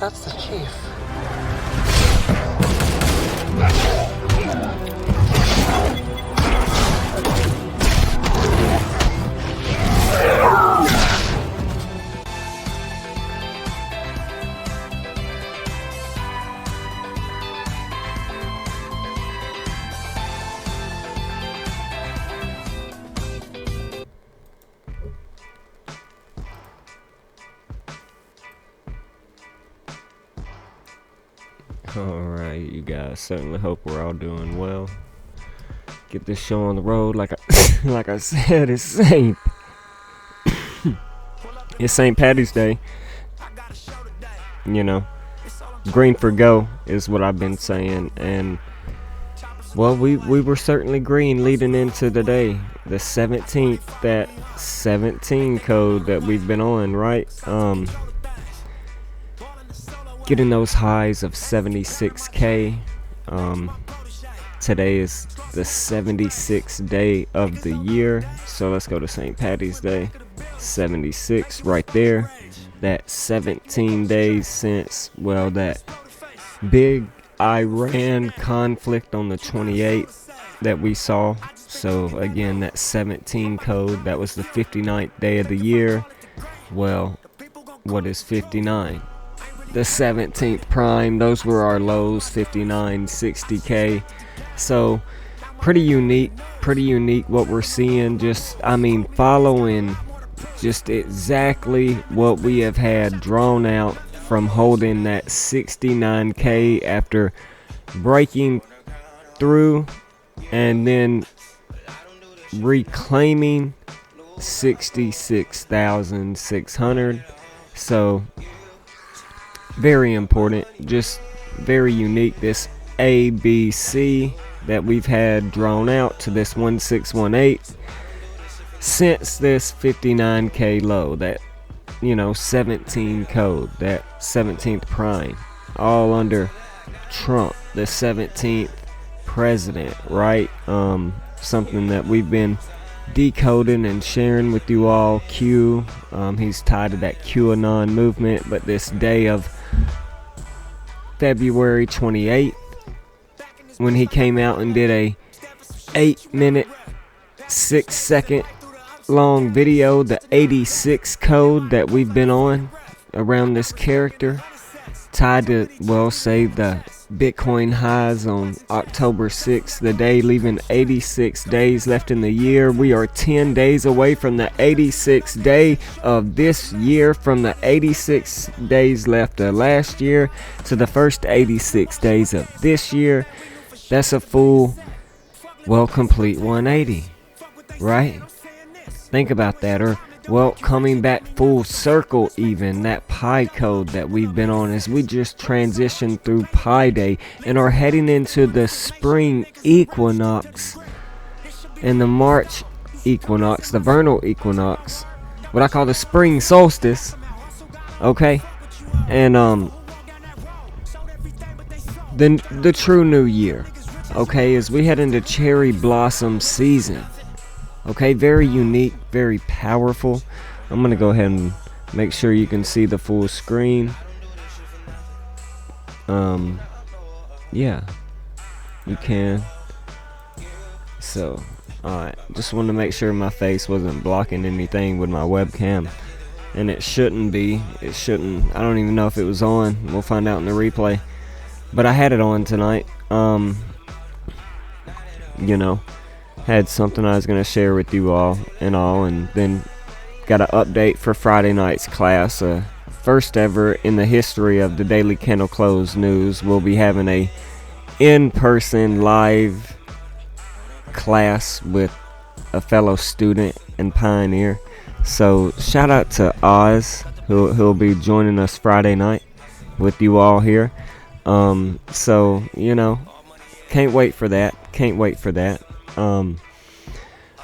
That's the chief. Alright, you guys, certainly hope we're all doing well. Get this show on the road. Like I said, it's St. Patty's Day. You know, green for go is what I've been saying. And, well, we were certainly green leading into the day. The 17th, that 17 code that we've been on, right? Getting those highs of 76K. Today is the 76th day of the year. So let's go to St. Patty's Day. 76 right there. That 17 days since, well, that big Iran conflict on the 28th that we saw. So again, that 17 code, that was the 59th day of the year. Well, what is 59? The 17th prime. Those were our lows, 59, 60K. So pretty unique what we're seeing. Just, I mean, following just exactly what we have had drawn out from holding that 69K after breaking through and then reclaiming 66,600. So very important, just very unique. This ABC that we've had drawn out to this 1618 since this 59K low, that 17 code, that 17th prime, all under Trump, the 17th president, right? Something that we've been decoding and sharing with you all. Q, he's tied to that QAnon movement, but this day of February 28th, when he came out and did a 8-minute 6-second long video, the 86 code that we've been on around this character, tied to, well, say the Bitcoin highs on October 6th, the day leaving 86 days left in the year. We are 10 days away from the 86th day of this year, from the 86 days left of last year to the first 86 days of this year. That's a full, well, complete 180, right? Think about that. Or, well, coming back full circle even, that Pi code that we've been on as we just transitioned through Pi Day and are heading into the spring equinox and the March equinox, the vernal equinox, what I call the spring solstice, okay? And the true new year, okay, as we head into cherry blossom season. Okay, very unique, very powerful. I'm going to go ahead and make sure you can see the full screen. Yeah, you can. So, alright, just wanted to make sure my face wasn't blocking anything with my webcam. And it shouldn't be. It shouldn't. I don't even know if it was on. We'll find out in the replay. But I had it on tonight. Had something I was going to share with you all, and then got an update for Friday night's class. First ever in the history of the Daily Candle Close News, we'll be having a in-person live class with a fellow student and pioneer. So shout out to Oz, who'll be joining us Friday night with you all here. So, can't wait for that.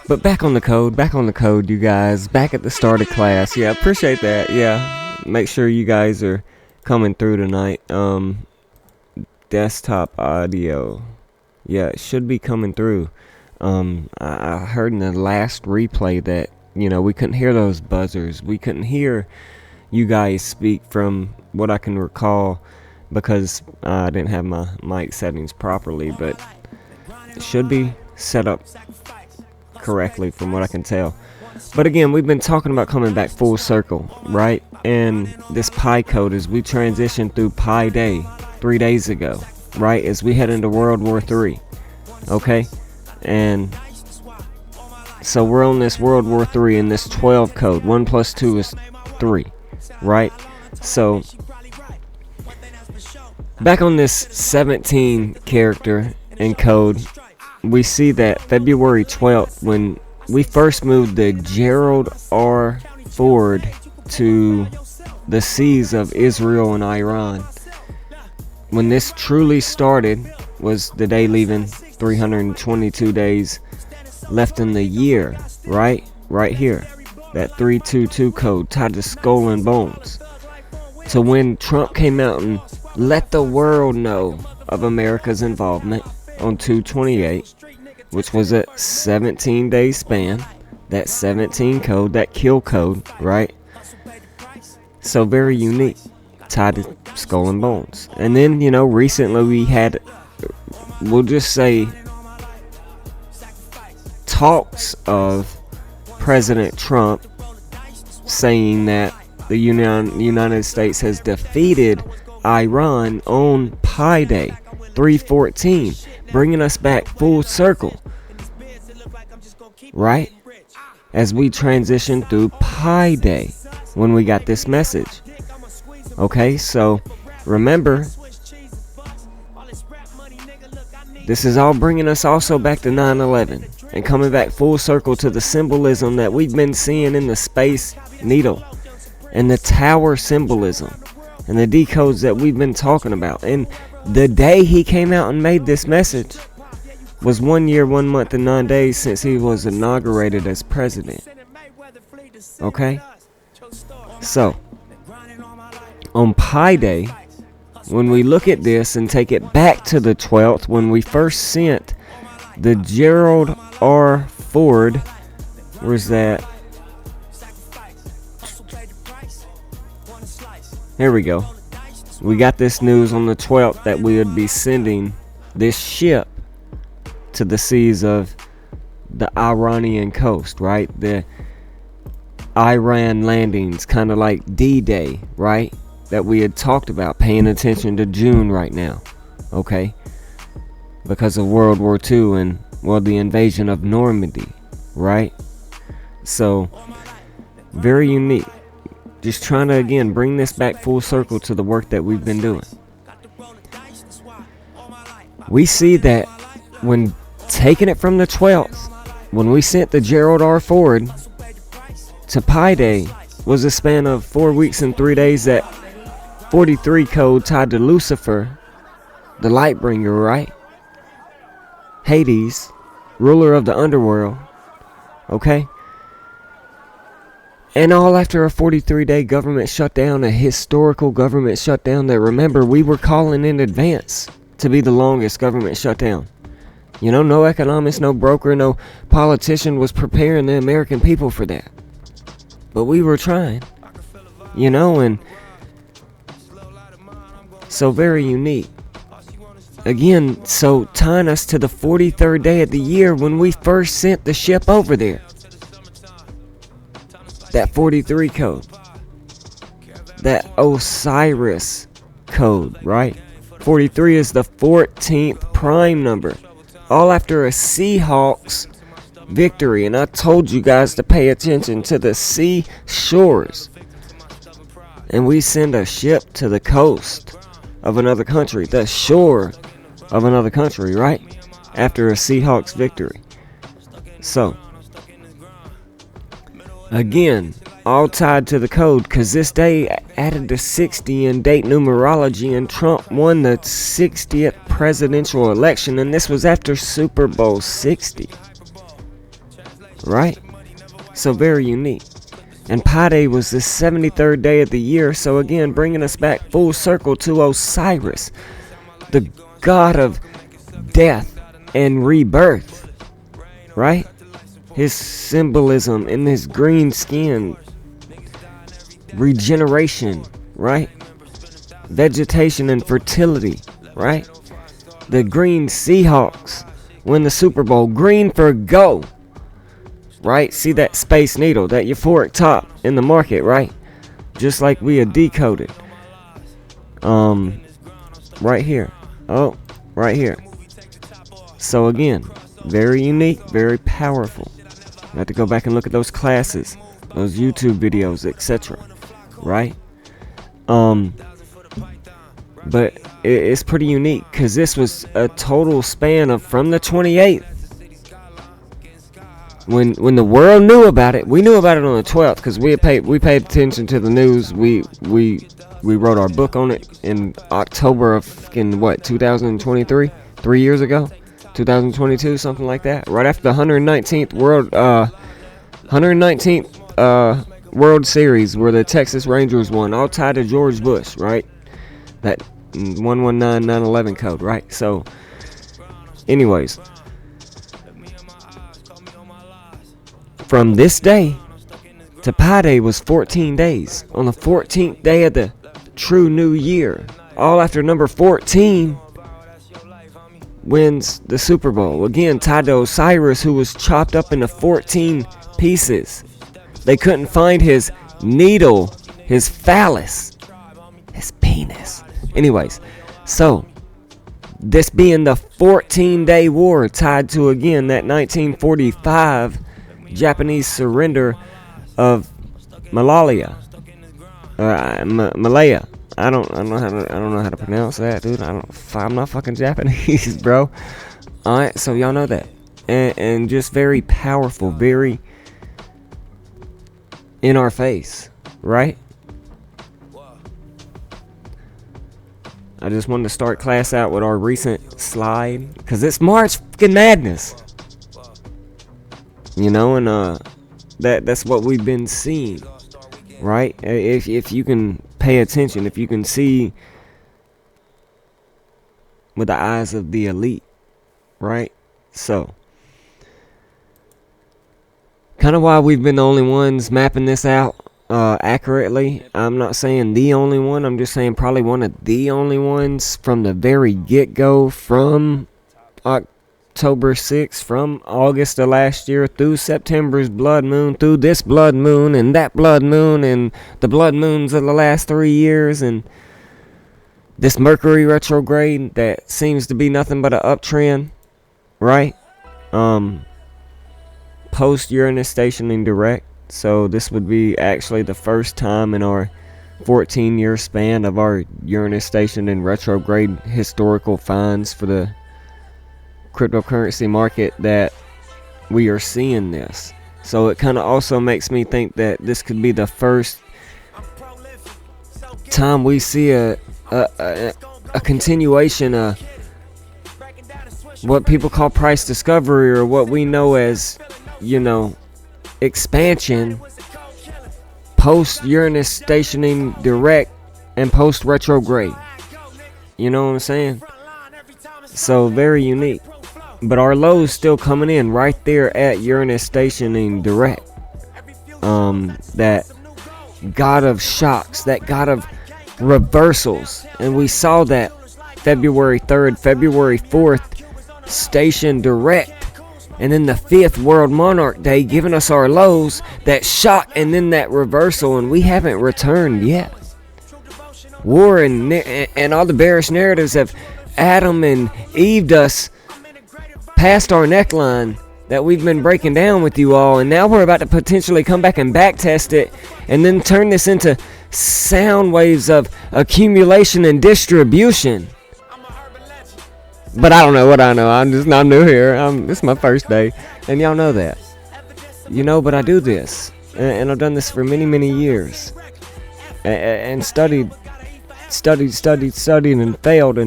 But back on the code, you guys. Back at the start of class. Yeah, appreciate that. Yeah, make sure you guys are coming through tonight. Desktop audio. Yeah, it should be coming through. I heard in the last replay that, we couldn't hear those buzzers. We couldn't hear, you guys speak from what I can recall, because I didn't have my mic settings properly, but it should be set up correctly from what I can tell. But again, we've been talking about coming back full circle, right? And this Pi code, as we transition through Pi Day 3 days ago, right? As we head into World War III, okay? And so we're on this World War III in this 12 code. 1 plus 2 is 3, right? So back on this 17 character and code, we see that February 12th, when we first moved the Gerald R. Ford to the seas of Israel and Iran, when this truly started was the day leaving 322 days left in the year, right here, that 322 code tied to Skull and Bones. So when Trump came out and let the world know of America's involvement on 2/28, which was a 17-day span, that 17 code, that kill code, right? So very unique, tied to Skull and Bones. And then, recently we had, we'll just say, talks of President Trump saying that the United States has defeated Iran on Pi Day 3/14, bringing us back full circle, right? As we transition through Pi Day, when we got this message. Okay, so remember, this is all bringing us also back to 9/11 and coming back full circle to the symbolism that we've been seeing in the Space Needle and the tower symbolism and the decodes that we've been talking about. And the day he came out and made this message was 1 year, 1 month, and 9 days since he was inaugurated as president. Okay? So, on Pi Day, when we look at this and take it back to the 12th, when we first sent the Gerald R. Ford, where's that? Here we go. We got this news on the 12th that we would be sending this ship to the seas of the Iranian coast, right? The Iran landings, kind of like D-Day, right? That we had talked about, paying attention to June right now, okay? Because of World War II and, well, the invasion of Normandy, right? So, very unique. Just trying to, again, bring this back full circle to the work that we've been doing. We see that when taking it from the 12th, when we sent the Gerald R. Ford to Pi Day, was a span of 4 weeks and 3 days. That 43 code tied to Lucifer, the Lightbringer, right? Hades, ruler of the underworld, okay? And all after a 43-day government shutdown, a historical government shutdown that, remember, we were calling in advance to be the longest government shutdown. No economist, no broker, no politician was preparing the American people for that. But we were trying, and so very unique. Again, so tying us to the 43rd day of the year when we first sent the ship over there. That 43 code. That Osiris code, right? 43 is the 14th prime number. All after a Seahawks victory. And I told you guys to pay attention to the sea shores. And we send a ship to the coast of another country. The shore of another country, right? After a Seahawks victory. So, again, all tied to the code, because this day added to 60 in date numerology, and Trump won the 60th presidential election, and this was after Super Bowl 60. Right? So very unique. And Pi Day was the 73rd day of the year, so again, bringing us back full circle to Osiris, the god of death and rebirth. Right? His symbolism in his green skin, regeneration, right? Vegetation and fertility, right? The green Seahawks win the Super Bowl. Green for go, right? See that Space Needle, that euphoric top in the market, right? Just like we had decoded. Right here. Oh, right here. So again, very unique, very powerful. You have to go back and look at those classes, those YouTube videos, etc. Right? But it's pretty unique because this was a total span of from the 28th. When the world knew about it, we knew about it on the 12th because we paid attention to the news. We wrote our book on it in October of 2023, 3 years ago, 2022, something like that. Right after the 119th World Series where the Texas Rangers won, all tied to George Bush, right? That 119911 code, right? So, anyways, from this day to Pi Day was 14 days. On the 14th day of the true new year, all after number 14 wins the Super Bowl. Again, tied to Osiris, who was chopped up into 14 pieces. They couldn't find his needle, his phallus, his penis. Anyways, so this being the 14-day war tied to, again, that 1945 Japanese surrender of Malaya. Malaya. I don't know how to pronounce that, dude. I'm not fucking Japanese, bro. All right, so y'all know that, and just very powerful, very in our face, right? I just wanted to start class out with our recent slide because it's March fucking Madness, you know, and that's what we've been seeing, right? If you can pay attention, if you can see with the eyes of the elite, right? So, kind of why we've been the only ones mapping this out accurately. I'm not saying the only one, I'm just saying probably one of the only ones from the very get-go, from October 6th, from August of last year through September's blood moon, through this blood moon and that blood moon and the blood moons of the last 3 years, and this Mercury retrograde that seems to be nothing but an uptrend, right? Post Uranus stationing direct. So this would be actually the first time in our 14-year span of our Uranus station in retrograde historical finds for the cryptocurrency market that we are seeing this. So it kind of also makes me think that this could be the first time we see a continuation of what people call price discovery, or what we know as, you know, expansion post Uranus stationing direct and post retrograde. You know what I'm saying? So very unique. But our lows still coming in right there at Uranus stationing direct. That god of shocks, that god of reversals. And we saw that February 3rd, February 4th station direct. And then the 5th World Monarch Day giving us our lows, that shock, and then that reversal, and we haven't returned yet. War and all the bearish narratives have Adam and Eved us past our neckline that we've been breaking down with you all, and now we're about to potentially come back and backtest it, and then turn this into sound waves of accumulation and distribution. But I don't know what I know. I'm new here. This is my first day, and y'all know that. You know, but I do this, and I've done this for many, many years, and studied, and failed.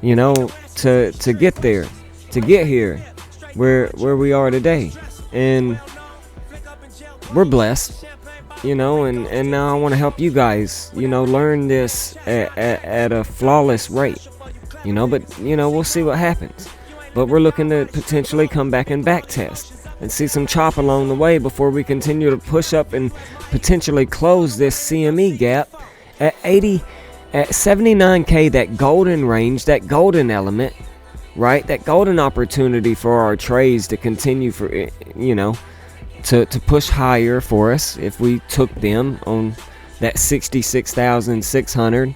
You know, to get there, to get here, where we are today, and we're blessed. You know, and now I want to help you guys, you know, learn this at a flawless rate. You know, but, you know, we'll see what happens. But we're looking to potentially come back and backtest. and see some chop along the way before we continue to push up and potentially close this CME gap at 79K, that golden range, that golden element, right? That golden opportunity for our trades to continue for, to push higher for us if we took them on that 66,600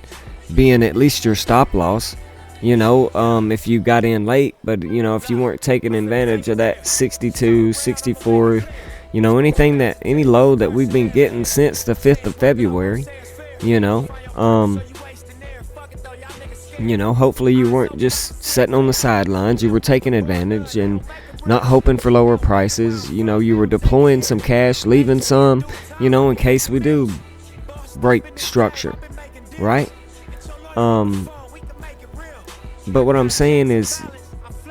being at least your stop loss. If you got in late, but if you weren't taking advantage of that 62, 64, any low that we've been getting since the 5th of February, hopefully you weren't just sitting on the sidelines. You were taking advantage and not hoping for lower prices. You were deploying some cash, leaving some, in case we do break structure, right? But what I'm saying is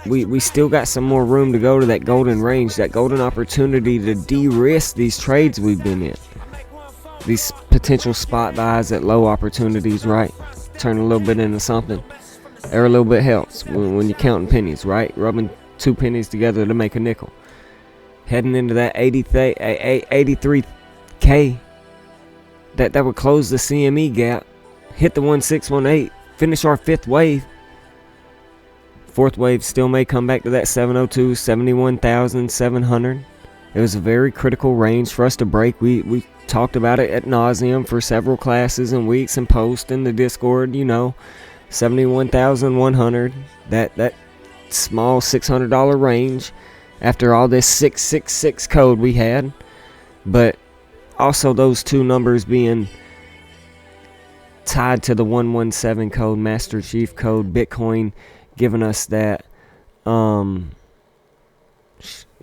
we still got some more room to go to that golden range, that golden opportunity to de-risk these trades we've been in. These potential spot buys at low opportunities, right? Turn a little bit into something. Every little bit helps when you're counting pennies, right? Rubbing 2 pennies together to make a nickel. Heading into that 83K, that would close the CME gap, hit the 1618, finish our 5th wave. 4th wave still may come back to that 702, 71,700. It was a very critical range for us to break. We talked about it ad nauseum for several classes and weeks and posts in the Discord, 71,100. That small $600 range after all this 666 code we had. But also those 2 numbers being tied to the 117 code, Master Chief code, Bitcoin, giving us that don't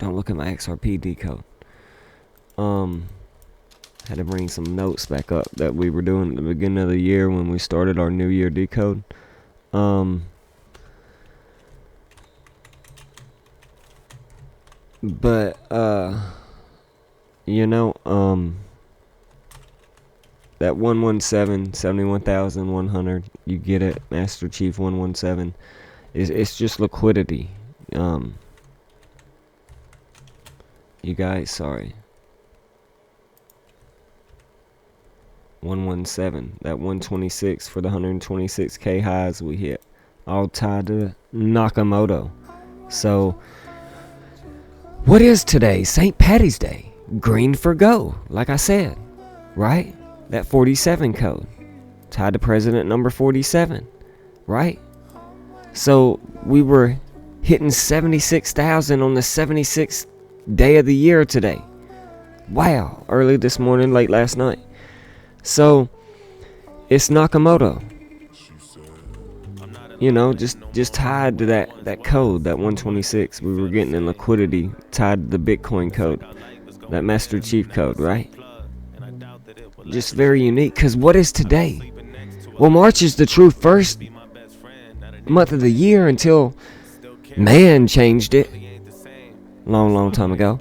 look at my XRP code. Had to bring some notes back up that we were doing at the beginning of the year when we started our New Year decode. That 117, 71,100, you get it, Master Chief 117. It's just liquidity. You guys, sorry. 117, that 126 for the 126K highs we hit, all tied to Nakamoto. So, what is today? St. Patty's Day. Green for go, like I said, right? That 47 code, tied to President number 47, right? So, we were hitting 76,000 on the 76th day of the year today. Wow, early this morning, late last night. So, it's Nakamoto. Just tied to that code, that 126 we were getting in liquidity, tied to the Bitcoin code, that Master Chief code, right? Just very unique, because what is today? Well, March is the true first month of the year until man changed it long time ago.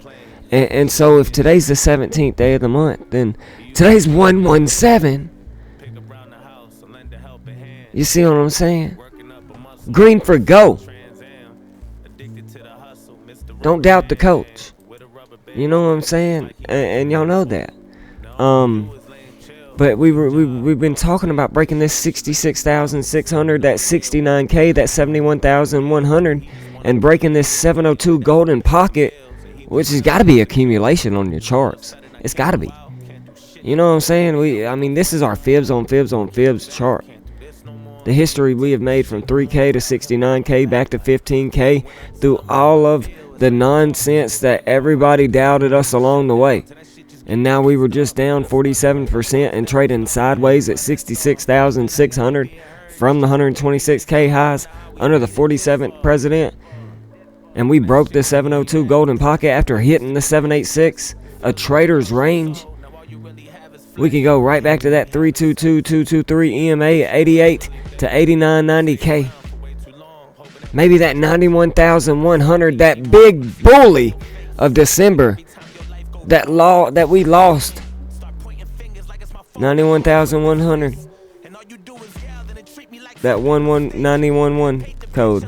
And so if today's the 17th day of the month, then today's 117. You see what I'm saying? Green for go. Don't doubt the coach. You know what I'm saying? And y'all know that. But we've been talking about breaking this 66,600, that 69K, that 71,100, and breaking this 702 golden pocket, which has got to be accumulation on your charts. It's got to be. You know what I'm saying? This is our fibs on fibs on fibs chart. The history we have made from 3K to 69K back to 15K through all of the nonsense that everybody doubted us along the way. And now we were just down 47% and trading sideways at 66,600 from the 126K highs under the 47th president. And we broke the 702 golden pocket after hitting the 786, a trader's range. We can go right back to that 322-223 EMA 88 to 89.90K. Maybe that 91,100, that big bully of December, that we lost. 91,100. That 11911 code.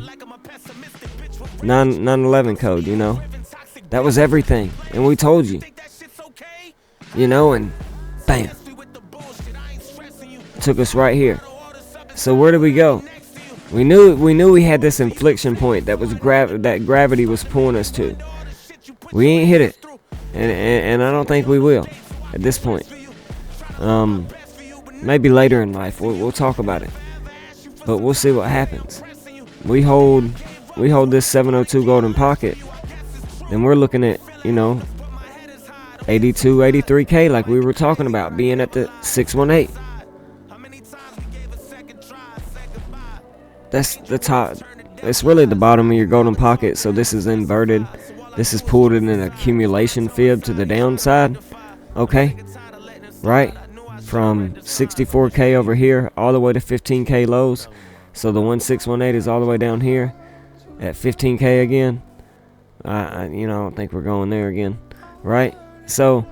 911 code, That was everything. And we told you. You know, and bam. Took us right here. So where did we go? We knew we had this inflection point that was that gravity was pulling us to. We ain't hit it. And I don't think we will at this point. Maybe later in life we'll talk about it. But we'll see what happens. We hold this 702 golden pocket, and we're looking at, 82, 83K like we were talking about, being at the 618. That's the top. It's really the bottom of your golden pocket, so this is inverted. This is pulled in an accumulation fib to the downside. Okay? Right? From 64K over here all the way to 15K lows. So the 1618 is all the way down here at 15K again. I don't think we're going there again. Right? So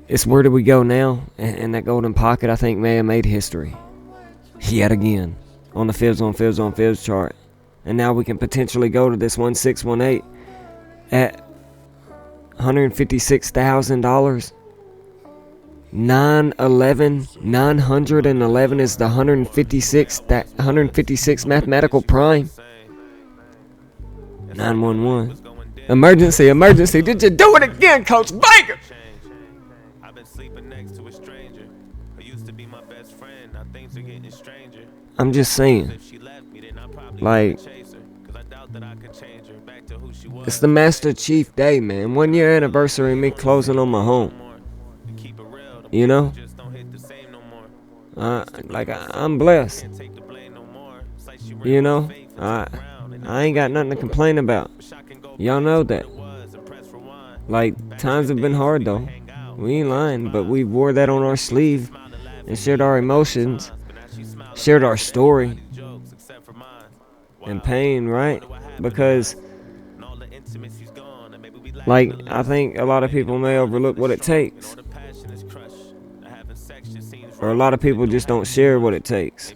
it's where do we go now? And that golden pocket, I think, may have made history yet again on the fibs on fibs on fibs chart. And now we can potentially go to this 1618 at $156,000. 911 is the 156 mathematical prime. 911. Emergency. Did you do it again, Coach Baker? I've been sleeping next to a stranger who used to be my best friend. Now things are getting stranger. I'm just saying. Like, it's the Master Chief Day, man. 1 year anniversary of me closing on my home. You know? I'm blessed. You know? I ain't got nothing to complain about. Y'all know that. Like, times have been hard, though. We ain't lying, but we wore that on our sleeve and shared our emotions, shared our story and pain, right? Because, like, I think a lot of people may overlook what it takes. Or a lot of people just don't share what it takes.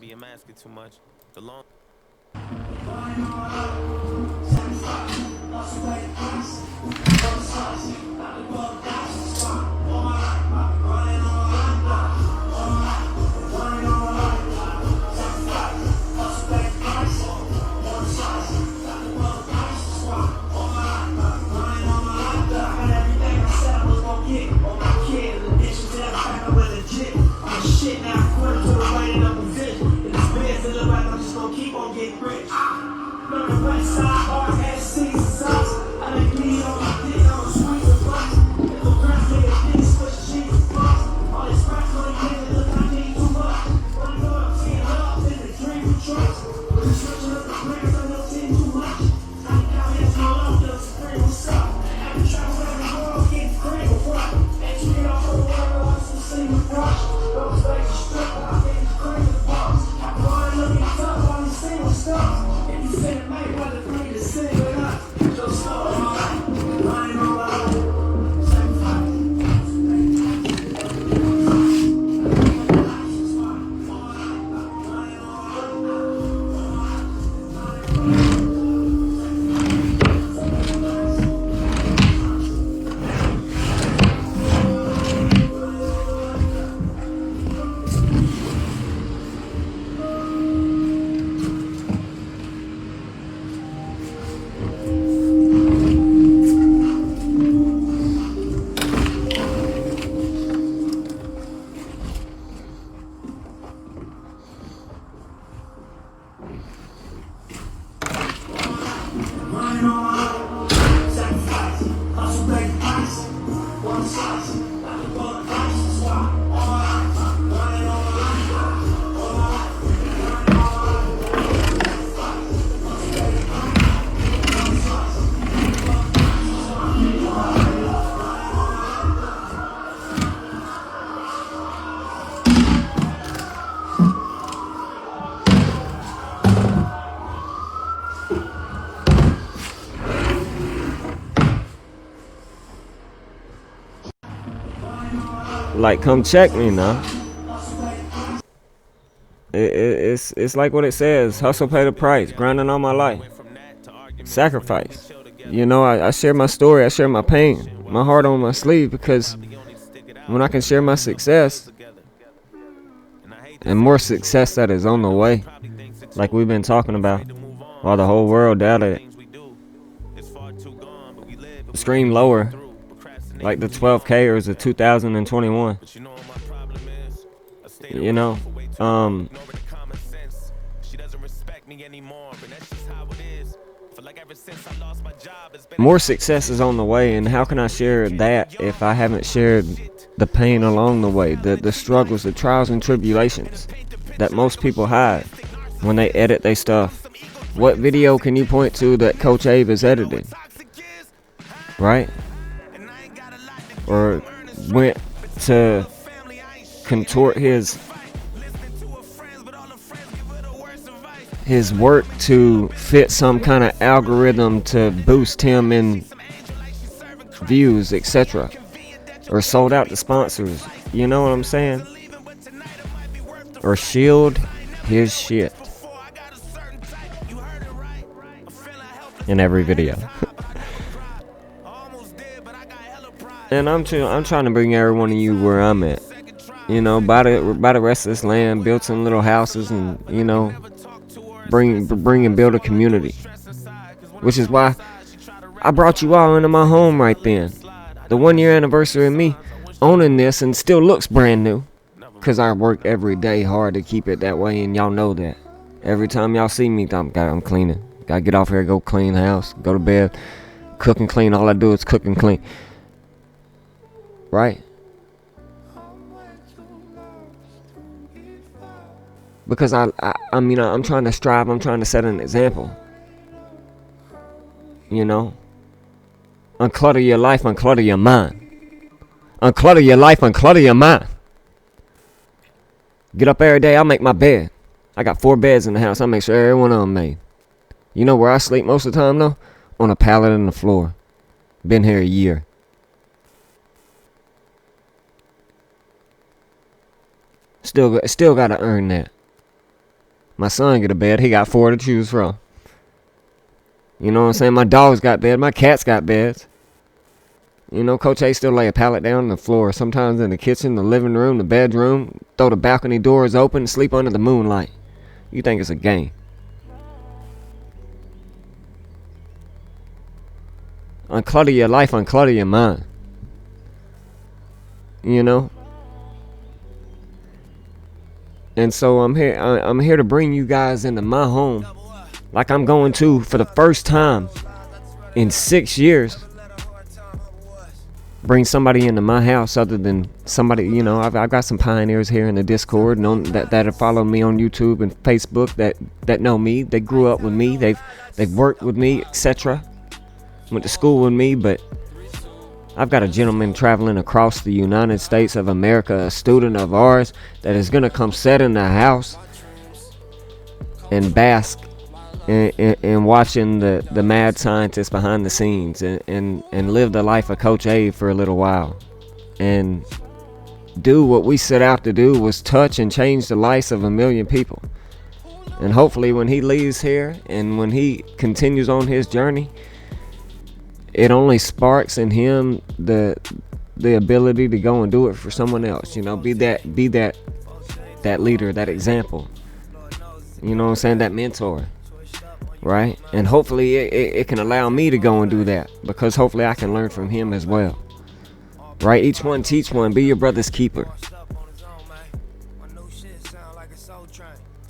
Like, come check me now. It's like what it says. Hustle, pay the price. Grinding all my life. Sacrifice. You know, I share my story, I share my pain, my heart on my sleeve, because when I can share my success, and more success that is on the way, like we've been talking about, while the whole world doubted it. Scream lower, like the 12Kers of 2021. You know, more success is on the way, and how can I share that if I haven't shared the pain along the way, the struggles, the trials and tribulations that most people hide when they edit their stuff? What video can you point to that Coach Abe has edited, right? Or went to contort his work to fit some kind of algorithm to boost him in views, etc., or sold out to sponsors, you know what I'm saying? Or shield his shit in every video. And I'm trying to bring every one of you where I'm at. You know, buy the rest of this land, build some little houses, and, you know, bring and build a community. Which is why I brought you all into my home right then. The 1-year anniversary of me owning this, and still looks brand new, because I work every day hard to keep it that way, and y'all know that. Every time y'all see me, I'm cleaning. Gotta get off here, go clean the house, go to bed, cook and clean. All I do is cook and clean. Right? Because I mean, I'm trying to strive, I'm trying to set an example. You know? Unclutter your life, unclutter your mind. Unclutter your life, unclutter your mind. Get up every day, I make my bed. I got 4 beds in the house, I make sure every one of them made. You know where I sleep most of the time though? On a pallet on the floor. Been here a year. Still gotta earn that. My son get a bed, he got 4 to choose from. You know what I'm saying? My dogs got beds, my cats got beds. You know, Coach A still lay a pallet down on the floor, sometimes in the kitchen, the living room, the bedroom, throw the balcony doors open, sleep under the moonlight. You think it's a game? Unclutter your life, unclutter your mind. You know? And so I'm here to bring you guys into my home, like I'm going to for the first time in 6 years. Bring somebody into my house other than somebody, you know, I've got some pioneers here in the Discord that have followed me on YouTube and Facebook that know me. They grew up with me. They've worked with me, etc. Went to school with me, but I've got a gentleman traveling across the United States of America, a student of ours, that is going to come sit in the house and bask in watching the mad scientist behind the scenes and live the life of Coach A for a little while. And do what we set out to do, was touch and change the lives of 1 million people. And hopefully when he leaves here and when he continues on his journey, it only sparks in him the ability to go and do it for someone else. You know, be that leader, that example. You know what I'm saying? That mentor, right? And hopefully it can allow me to go and do that, because hopefully I can learn from him as well. Right? Each one teach one. Be your brother's keeper.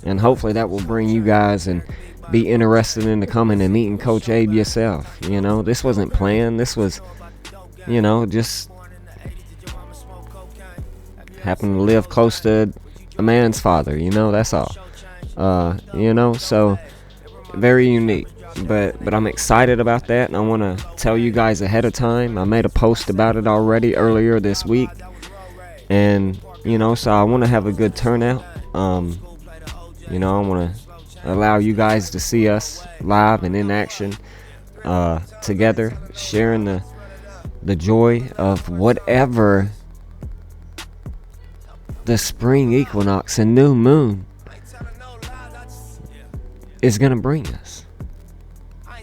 And hopefully that will bring you guys and be interested in coming and meeting Coach Abe yourself. You know, this wasn't planned. This was, you know, just happened to live close to a man's father. You know, that's all. You know, so very unique. But I'm excited about that, and I want to tell you guys ahead of time. I made a post about it already earlier this week, and you know, so I want to have a good turnout. You know, I want to allow you guys to see us live and in action, together, sharing the joy of whatever the spring equinox and new moon is gonna bring us.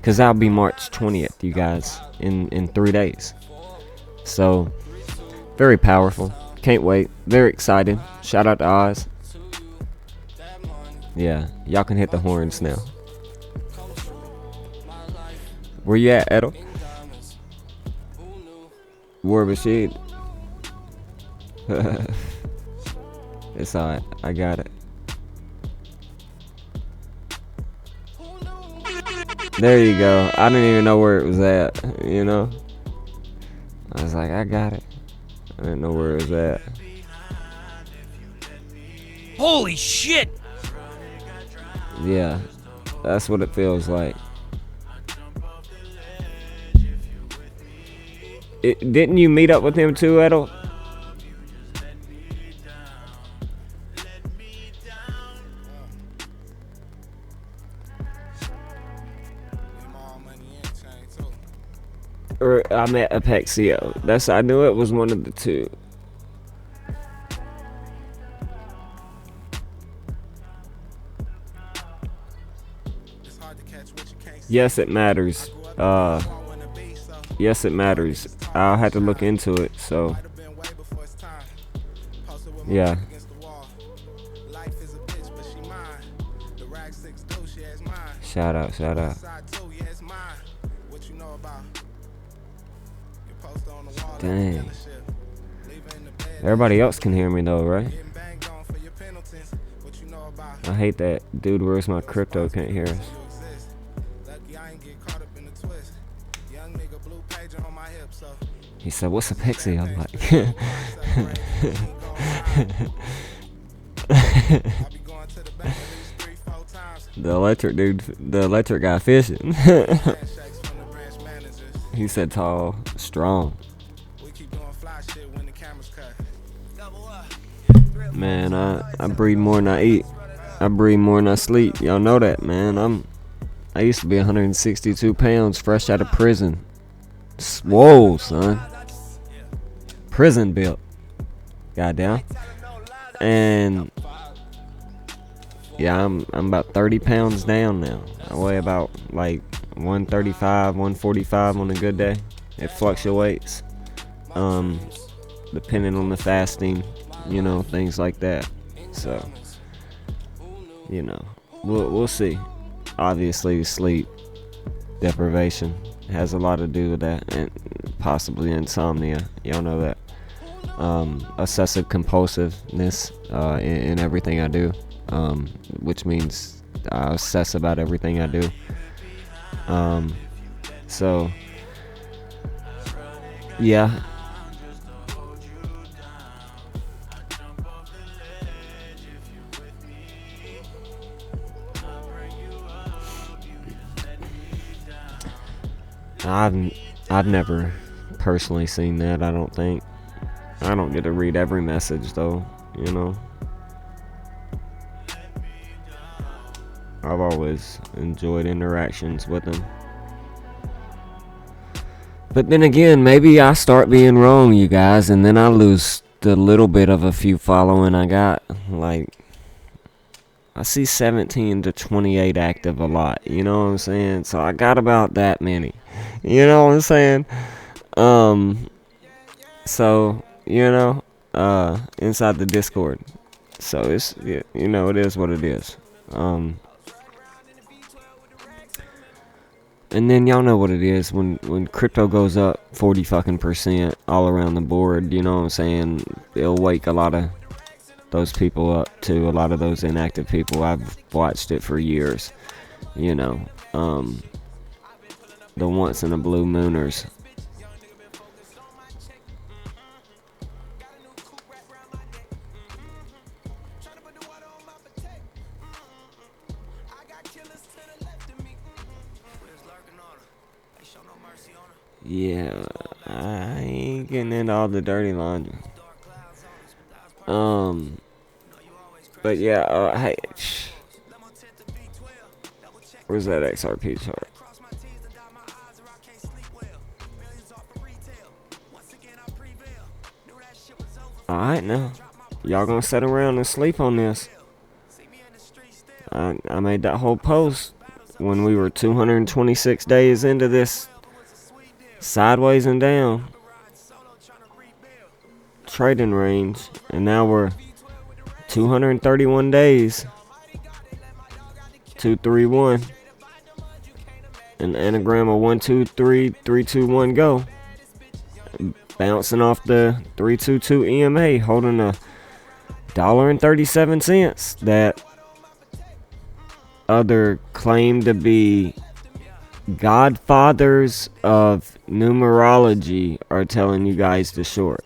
because that'll be March 20th, you guys, in 3 days. So very powerful. Can't wait. Very excited. Shout out to Oz. Yeah, y'all can hit the horns now. Where you at, Edel? War Bashid. It's alright. I got it. There you go. I didn't even know where it was at, you know? I was like, I got it. I didn't know where it was at. Holy shit! Yeah, that's what it feels like. Didn't you meet up with him too, Edel? Or I met Apexio. I knew it was one of the two. Yes, it matters. Yes, it matters. I'll have to look into it. So, yeah. Shout out, shout out. Dang. Everybody else can hear me though, right? I hate that. Dude, where's my crypto? Can't hear us. He said, what's a pixie? I'm like, the electric dude, the electric guy fishing. He said tall, strong. Man, I breathe more than I eat. I breathe more than I sleep. Y'all know that, man. I used to be 162 pounds fresh out of prison. Swole, son. Prison built. Goddamn. And yeah, I'm about 30 pounds down now. I weigh about like 135, 145 on a good day. It fluctuates. Depending on the fasting, you know, things like that. So, you know, we'll see. Obviously, sleep deprivation has a lot to do with that, and possibly insomnia. Y'all know that. Obsessive compulsiveness in everything I do, which means I obsess about everything I do. So, yeah. I've never personally seen that. I don't think. I don't get to read every message though, you know. I've always enjoyed interactions with them. But then again, maybe I start being wrong, you guys, and then I lose the little bit of a few following I got. Like, I see 17 to 28 active a lot, you know what I'm saying? So I got about that many, you know what I'm saying? So, you know, inside the Discord. So it's, you know, it is what it is. And then y'all know what it is when crypto goes up 40 fucking % all around the board, you know what I'm saying? It'll wake a lot of those people up too, a lot of those inactive people. I've watched it for years, you know. The once in a blue mooners. Yeah, I ain't getting into all the dirty laundry. But yeah, hey, where's that XRP chart? Alright now, y'all gonna sit around and sleep on this. I made that whole post when we were 226 days into this sideways and down trading range, and now we're 231 days, 231, an anagram of 1 2 3 3 2 1 go, bouncing off the 322 EMA, holding $1.37 that other claim to be godfathers of numerology are telling you guys to short.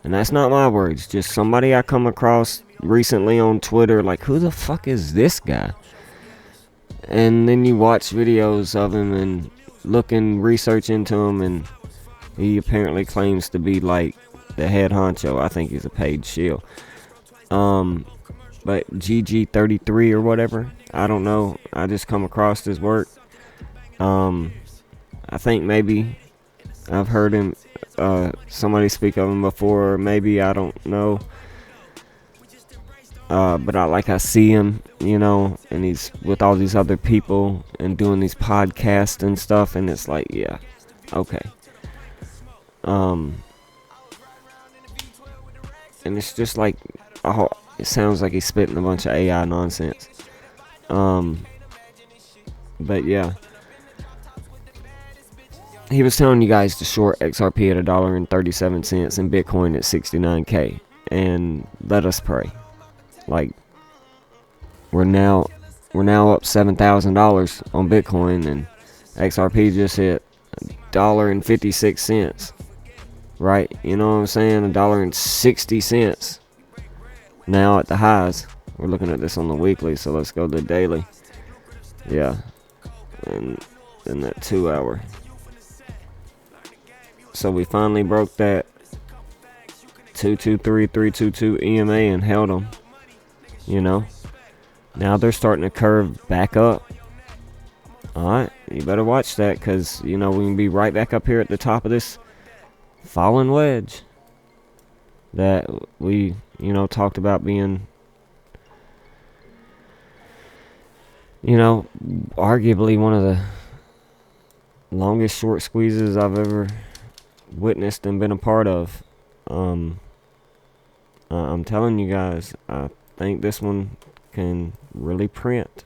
And that's not my words, just somebody I come across recently on Twitter, like, who the fuck is this guy? And then you watch videos of him and research into him, and he apparently claims to be like the head honcho. I think he's a paid shill. But GG33 or whatever, I don't know. I just come across his work. I think maybe I've heard him, somebody speak of him before, maybe, I don't know. But I see him, and he's with all these other people and doing these podcasts and stuff, and it's like, yeah, okay. And it's just like, it sounds like he's spitting a bunch of AI nonsense. But yeah, he was telling you guys to short XRP at $1.37 and Bitcoin at 69K, and let us pray. Like, we're now up $7,000 on Bitcoin, and XRP just hit $1.56, right? You know what I'm saying? $1.60 now at the highs. We're looking at this on the weekly, so let's go to the daily. Yeah, and then that 2 hour. So we finally broke that 223-322 EMA and held them. Now they're starting to curve back up. Alright, you better watch that, because, we can be right back up here at the top of this fallen wedge that we, talked about being, arguably one of the longest short squeezes I've ever witnessed and been a part of. I'm telling you guys, I think this one can really print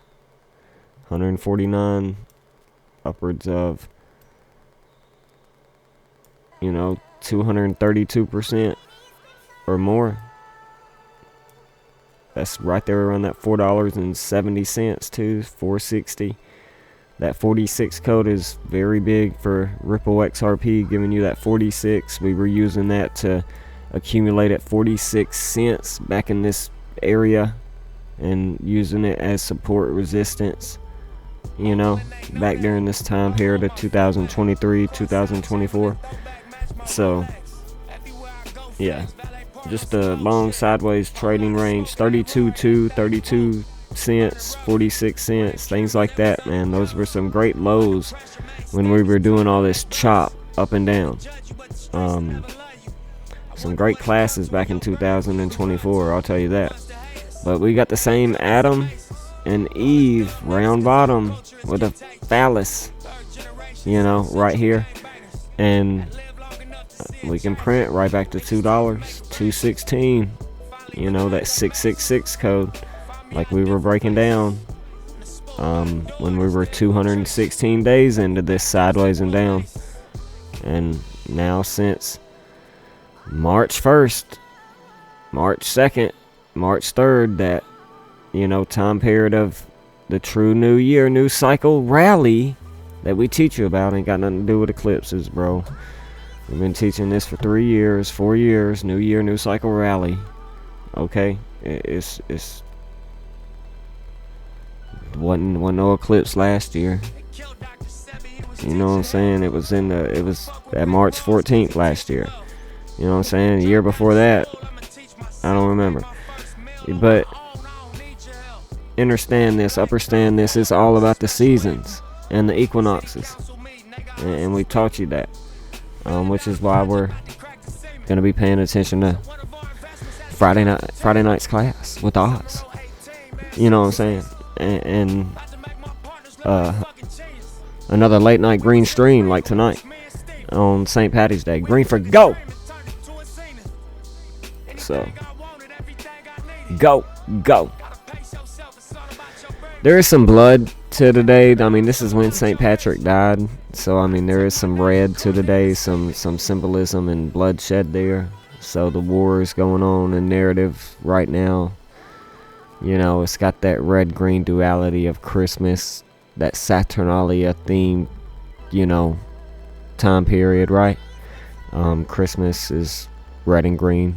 149, upwards of 232% or more. That's right there around that $4.70 too, $4.60. That 46 code is very big for Ripple XRP, giving you that 46. We were using that to accumulate at 46 cents back in this area and using it as support resistance, back during this time period of 2023, 2024. So, yeah, just a long sideways trading range, 32.2, 32 cents, 46 cents, things like that, man. Those were some great lows when we were doing all this chop up and down. Some great classes back in 2024, I'll tell you that. But we got the same Adam and Eve round bottom with a phallus, right here, and we can print right back to $2, $2.16, that 666 code, like we were breaking down when we were 216 days into this sideways and down. And now since March 1st, March 2nd, March 3rd, that time period of the true new year, new cycle rally that we teach you about ain't got nothing to do with eclipses, bro. We've been teaching this for 3 years, 4 years. New year, new cycle rally. Okay, it's wasn't no eclipse last year. You know what I'm saying? It was at March 14th last year. You know what I'm saying? The year before that, I don't remember. But understand this, it's all about the seasons and the equinoxes. And we taught you that. Which is why we're going to be paying attention to Friday night's class with Oz. You know what I'm saying? And another late night green stream like tonight on St. Patty's Day. Green for go. So go. There is some blood to today. I mean, this is when St. Patrick died. So, I mean, there is some red to today, some symbolism and bloodshed there. So, the war is going on in narrative right now. You know, it's got that red-green duality of Christmas, that Saturnalia theme, you know, time period, right? Christmas is red and green.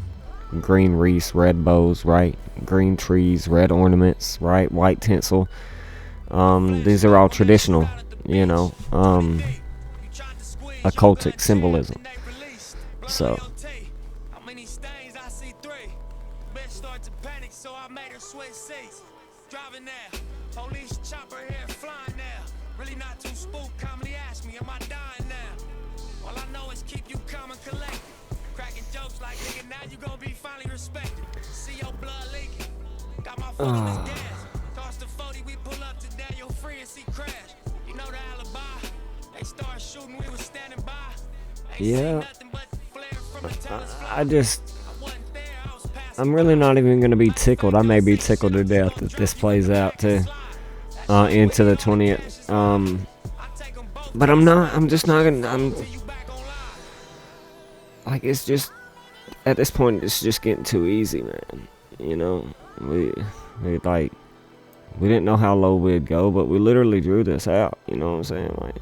Green wreaths, red bows, right? Green trees, red ornaments, right? White tinsel. These are all traditional, you know, occultic symbolism. So yeah, I'm really not even going to be tickled. I may be tickled to death that this plays out to into the 20th. But I'm just not going to, like, it's just, at this point, it's just getting too easy, man. You know, we didn't know how low we'd go, but we literally drew this out. You know what I'm saying? Like,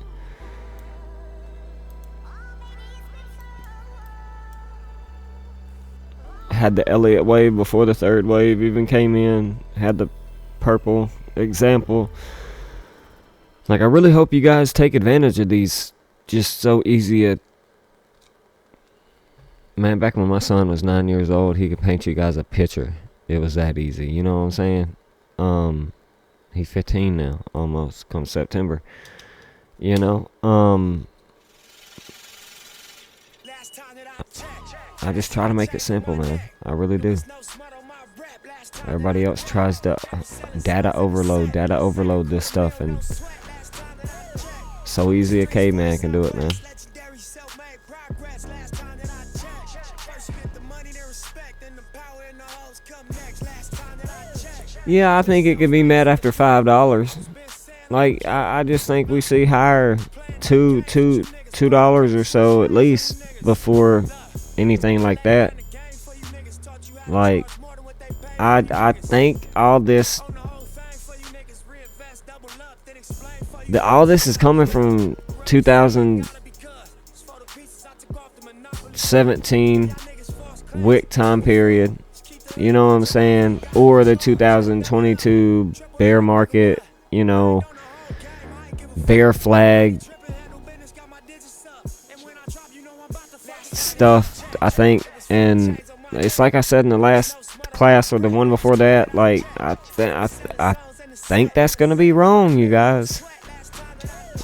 had the Elliott wave before the third wave even came in. Had the purple example. Like, I really hope you guys take advantage of these just so easy. Man, back when my son was 9 years old, he could paint you guys a picture. It was that easy. You know what I'm saying? He's 15 now, almost, come September. You know? I just try to make it simple, man. I really do. Everybody else tries to data overload this stuff, and so easy a caveman can do it, man. Yeah, I think it could be met after $5. Like, I just think we see higher $2 or so at least before anything like that. Like, I think all this is coming from 2017 wick time period. You know what I'm saying? Or the 2022 bear market, you know, bear flag stuff, I think. And it's like I said in the last class or the one before that, like, I think that's gonna be wrong, you guys.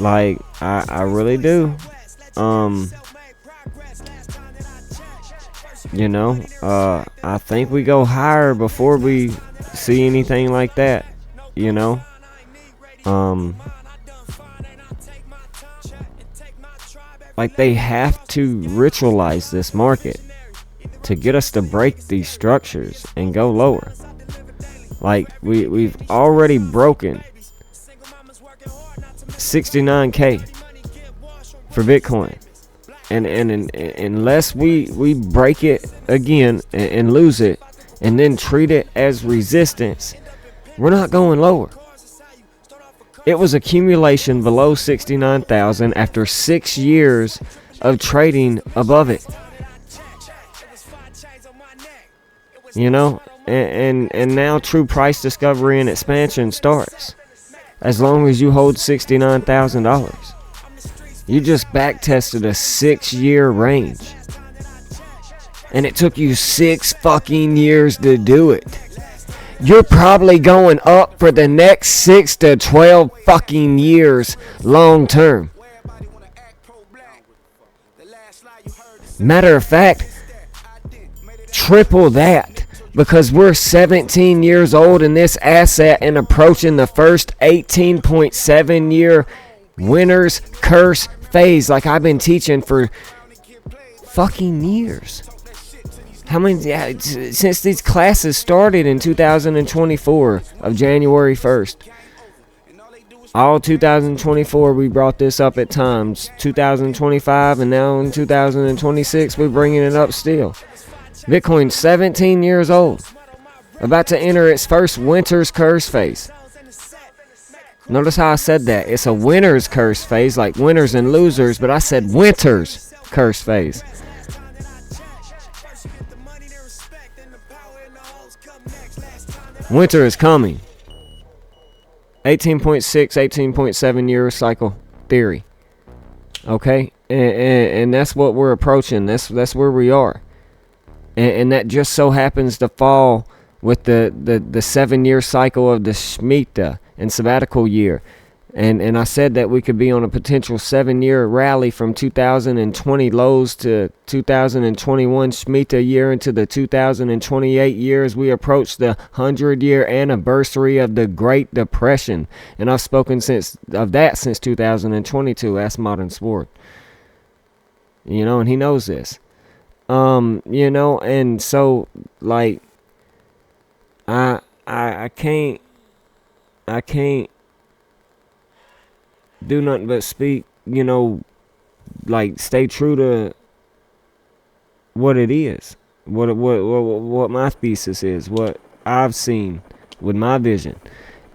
Like, I really do. You know, I think we go higher before we see anything like that, you know. Like, they have to ritualize this market to get us to break these structures and go lower. Like, we've already broken 69K for Bitcoin. And unless we break it again and lose it and then treat it as resistance, we're not going lower. It was accumulation below 69,000 after 6 years of trading above it. You know, and now true price discovery and expansion starts. As long as you hold $69,000. You just back tested a 6-year range. And it took you 6 fucking years to do it. You're probably going up for the next 6 to 12 fucking years long term. Matter of fact, triple that because we're 17 years old in this asset and approaching the first 18.7 year winner's curse phase, like I've been teaching for fucking years. How many, since these classes started in 2024 of January 1st. All 2024 we brought this up at times. 2025 and now in 2026 we're bringing it up still. Bitcoin's 17 years old. About to enter its first winter's curse phase. Notice how I said that. It's a winner's curse phase, like winners and losers, but I said winter's curse phase. Winter is coming. 18.6, 18.7 year cycle theory. Okay? And that's what we're approaching. That's where we are. And that just so happens to fall with the 7-year cycle of the Shemitah and sabbatical year. And I said that we could be on a potential 7-year rally from 2020 lows to 2021 Shemitah year into the 2028 year as we approach the 100-year anniversary of the Great Depression. And I've spoken since 2022. That's Modern Sport. You know, and he knows this. You know, and so like I can't do nothing but speak, you know, like stay true to what it is, what my thesis is, what I've seen with my vision.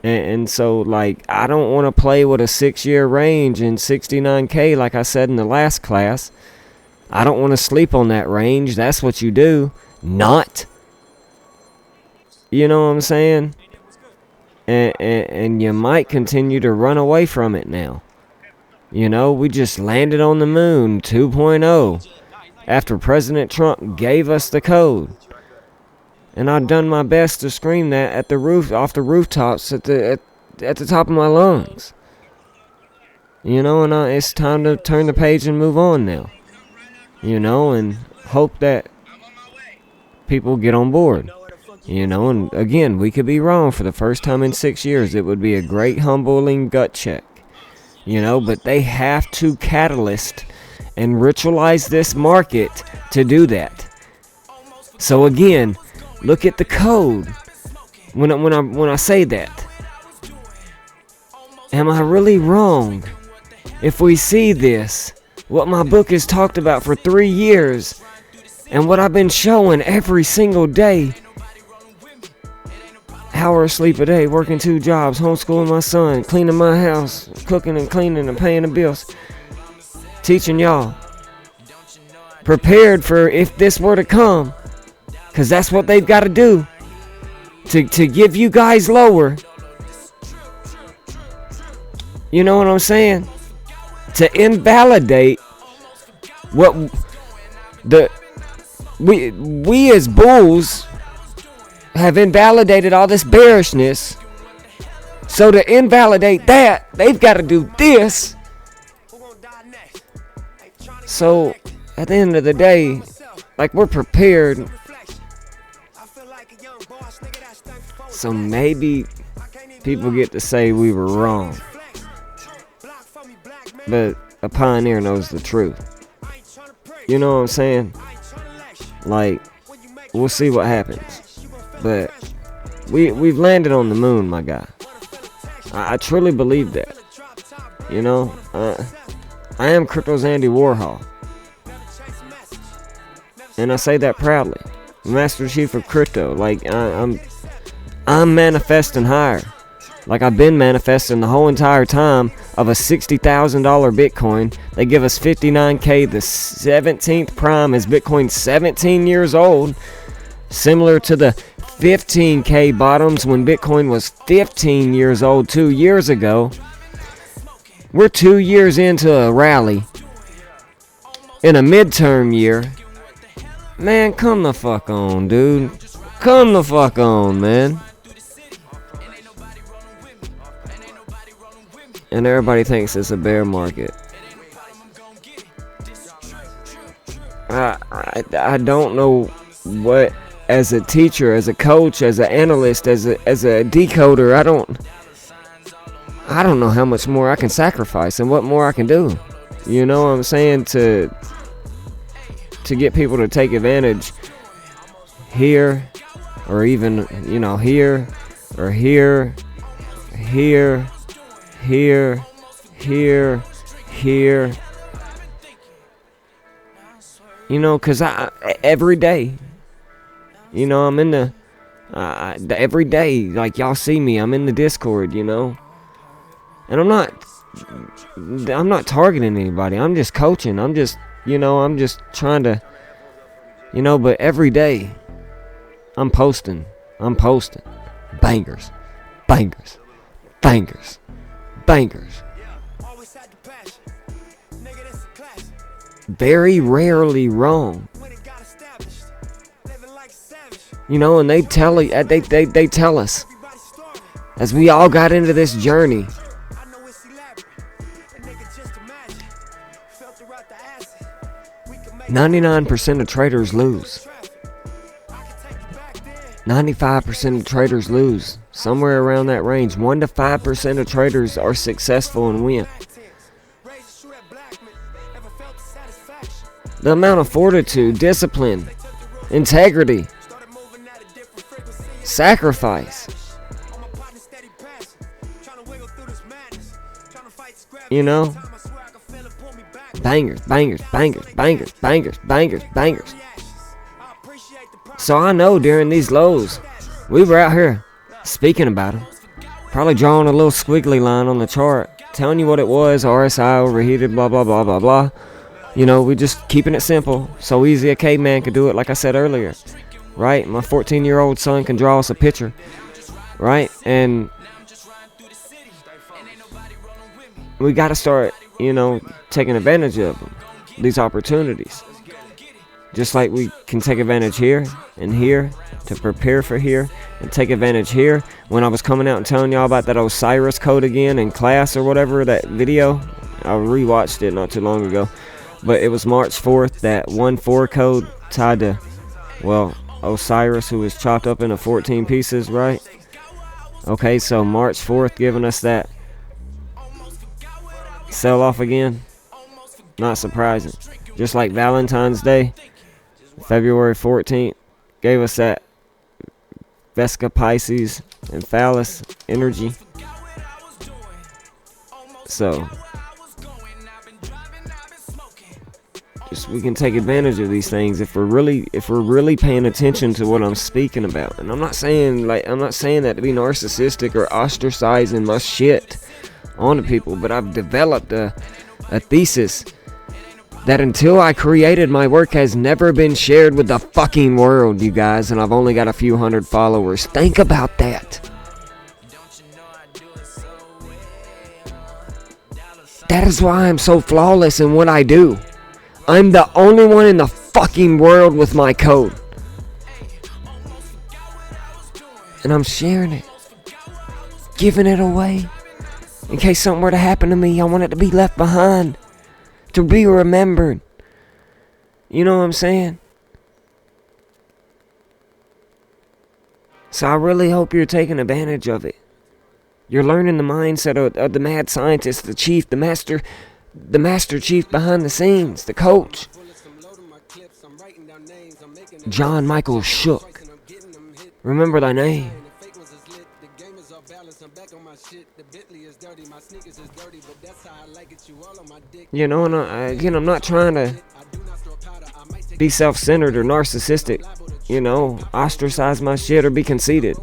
And so like I don't want to play with a 6-year range and 69K like I said in the last class. I don't want to sleep on that range. That's what you do. Not. You know what I'm saying? And you might continue to run away from it now. You know, we just landed on the moon 2.0 after President Trump gave us the code. And I've done my best to scream that at the roof, off the rooftops at the top of my lungs. You know, and it's time to turn the page and move on now. You know, and hope that people get on board. You know, and again, we could be wrong for the first time in 6 years. It would be a great humbling gut check. You know, but they have to catalyst and ritualize this market to do that. So again, look at the code. When I say that, am I really wrong? If we see this, what my book has talked about for 3 years, and what I've been showing every single day. Hour of sleep a day, working 2 jobs, homeschooling my son, cleaning my house, cooking and cleaning and paying the bills. Teaching y'all. Prepared for if this were to come. Because that's what they've got to do. To give you guys lower. You know what I'm saying? To invalidate what we as bulls have invalidated all this bearishness. So to invalidate that, they've got to do this. So at the end of the day, like we're prepared. So maybe people get to say we were wrong. But a pioneer knows the truth. You know what I'm saying? Like, we'll see what happens. But we've landed on the moon, my guy. I truly believe that. You know, I am Crypto's Andy Warhol. And I say that proudly. Master Chief of Crypto. Like, I'm manifesting higher. Like I've been manifesting the whole entire time of a $60,000 Bitcoin. They give us 59K. The 17th prime is Bitcoin 17 years old. Similar to the 15K bottoms when Bitcoin was 15 years old 2 years ago. We're 2 years into a rally. In a midterm year. Man, come the fuck on, dude. Come the fuck on, man. And everybody thinks it's a bear market. I don't know what as a teacher, as a coach, as an analyst, as a decoder, I don't know how much more I can sacrifice and what more I can do. You know what I'm saying? To get people to take advantage here, or even, you know, here, or here, here, you know, because every day, you know, I'm in the every day, like, y'all see me, I'm in the Discord, you know, and I'm not targeting anybody. I'm just coaching. I'm just trying to, you know, but every day I'm posting bangers, very rarely wrong, you know. And they tell us, as we all got into this journey, 99% of traders lose. 95% of traders lose. Somewhere around that range. 1 to 5% of traders are successful and win. The amount of fortitude, discipline, integrity, sacrifice, you know, bangers. So I know during these lows, we were out here speaking about them, probably drawing a little squiggly line on the chart, telling you what it was, RSI overheated, blah blah blah blah blah. You know, we just keeping it simple, so easy a caveman could do it, like I said earlier, right? My 14-year-old son can draw us a picture, right? And we got to start, you know, taking advantage of them, these opportunities. Just like we can take advantage here and here to prepare for here, and take advantage here. When I was coming out and telling y'all about that Osiris code again in class or whatever, that video, I rewatched it not too long ago. But it was March 4th, that 1-4 code tied to, well, Osiris, who was chopped up into 14 pieces, right? Okay, so March 4th giving us that sell off again. Not surprising. Just like Valentine's Day, February 14th, gave us that Vesca Pisces and Phallus energy. So just we can take advantage of these things if we're really paying attention to what I'm speaking about. And I'm not saying that to be narcissistic or ostracizing my shit onto people, but I've developed a thesis that until I created, my work has never been shared with the fucking world, you guys, and I've only got a few hundred followers. Think about that. That is why I'm so flawless in what I do. I'm the only one in the fucking world with my code. And I'm sharing it. Giving it away. In case something were to happen to me, I want it to be left behind. To be remembered. You know what I'm saying? So I really hope you're taking advantage of it. You're learning the mindset of the mad scientist, the chief, the master chief behind the scenes, the coach. John Michael Shook. Remember thy name. You know, and again, I'm not trying to be self-centered or narcissistic, you know, ostracize my shit or be conceited.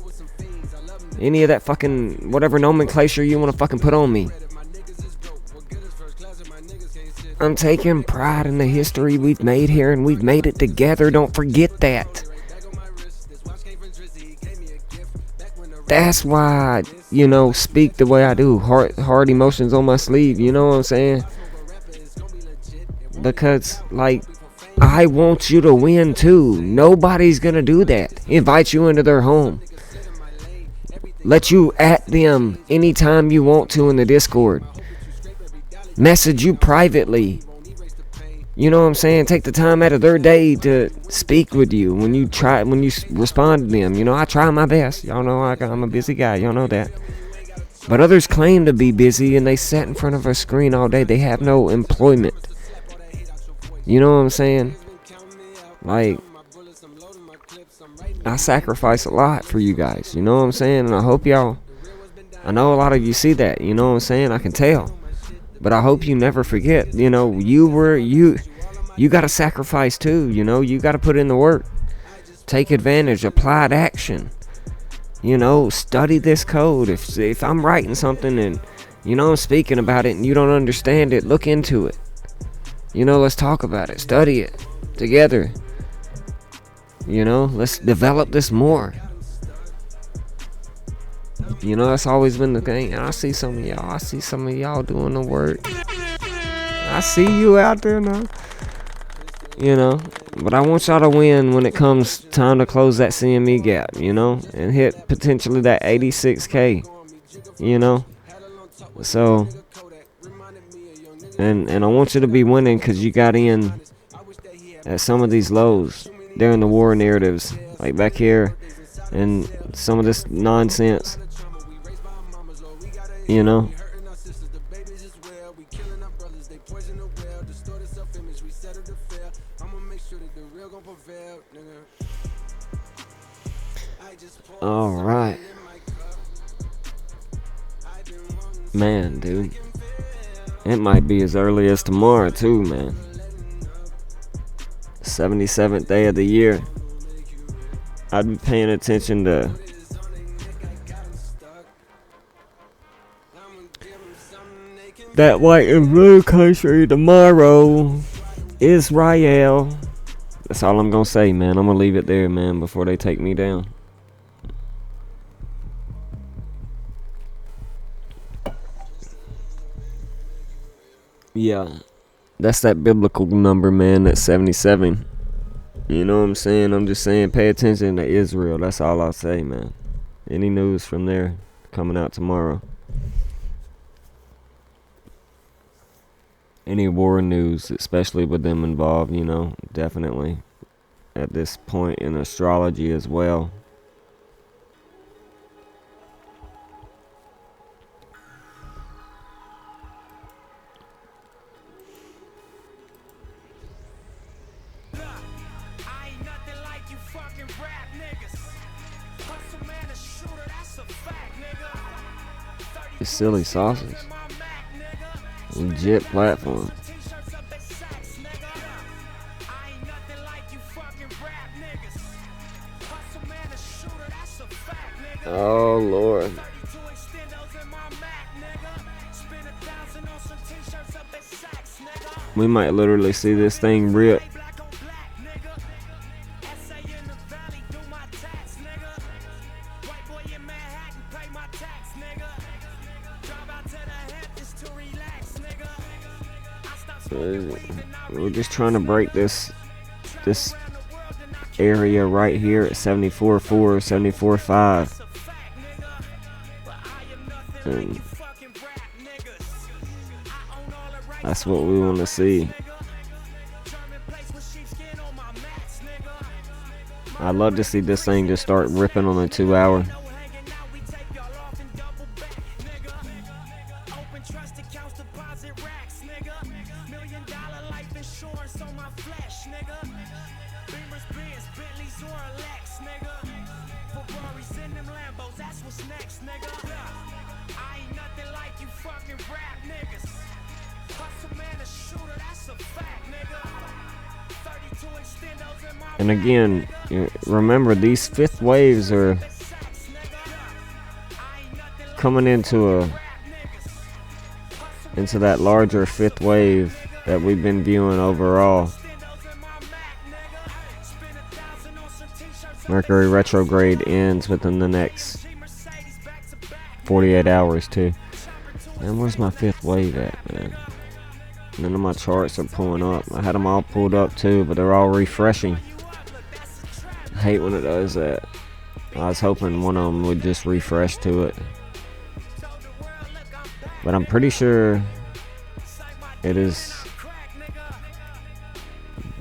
Any of that fucking whatever nomenclature you want to fucking put on me. I'm taking pride in the history we've made here, and we've made it together. Don't forget that. That's why I, you know, speak the way I do. Hard emotions on my sleeve, you know what I'm saying? Because, like, I want you to win too. Nobody's gonna do that. Invite you into their home. Let you at them anytime you want to in the Discord. Message you privately. You know what I'm saying? Take the time out of their day to speak with you when you respond to them. You know, I try my best. Y'all know I'm a busy guy. Y'all know that. But others claim to be busy and they sit in front of a screen all day. They have no employment. You know what I'm saying? Like, I sacrifice a lot for you guys. You know what I'm saying? And I hope y'all, I know a lot of you see that. You know what I'm saying? I can tell. But I hope you never forget, you know, you got to sacrifice too, you know, you got to put in the work. Take advantage, applied action. You know, study this code. If I'm writing something and, you know, I'm speaking about it and you don't understand it, look into it. You know, let's talk about it, study it together. You know, let's develop this more. You know, that's always been the thing. And I see some of y'all doing the work. I see you out there now. You know, but I want y'all to win when it comes time to close that CME gap, you know, and hit potentially that 86K, you know. So, and I want you to be winning because you got in at some of these lows during the war narratives, like back here, and some of this nonsense. You know, all right, man, dude. It might be as early as tomorrow too, man. 77th day of the year. I'd be paying attention to that white and blue country tomorrow. Israel. That's all I'm gonna say, man. I'm gonna leave it there, man, before they take me down. Yeah, that's that biblical number, man. That's 77. You know what I'm saying? I'm just saying, pay attention to Israel. That's all I'll say, man. Any news from there coming out tomorrow? Any war news, especially with them involved, you know, definitely at this point in astrology as well. It's silly sausage. Legit platform. Oh Lord. We might literally see this thing rip. We're just trying to break this area right here at 74.4, 74.5. And that's what we want to see. I'd love to see this thing just start ripping on a 2 hour. And again, remember, these fifth waves are coming into that larger fifth wave that we've been viewing overall. Mercury retrograde ends within the next 48 hours too. Man, where's my fifth wave at, man? None of my charts are pulling up. I had them all pulled up too, but they're all refreshing. I hate when it does that. I was hoping one of them would just refresh to it, but I'm pretty sure it is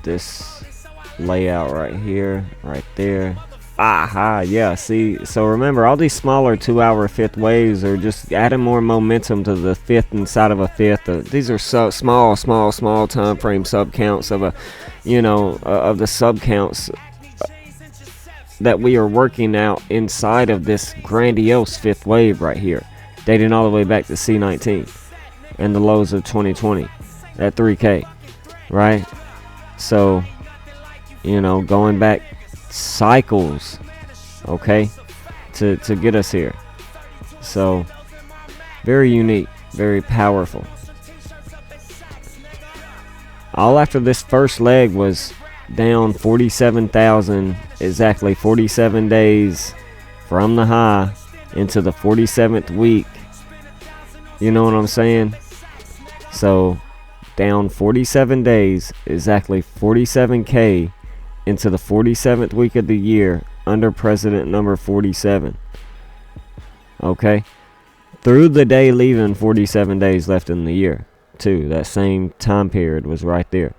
this layout right here, right there. Aha, yeah, see, so remember, all these smaller 2-hour fifth waves are just adding more momentum to the fifth inside of a fifth. These are small time frame sub counts of a, of the sub counts that we are working out inside of this grandiose fifth wave right here, dating all the way back to C19 and the lows of 2020 at 3K, right? So, going back cycles, okay, to get us here. So very unique, very powerful. All after this first leg was down 47,000, exactly 47 days from the high into the 47th week. You know what I'm saying? So down 47 days, exactly 47K into the 47th week of the year under president number 47. Okay? Through the day leaving 47 days left in the year, too. That same time period was right there.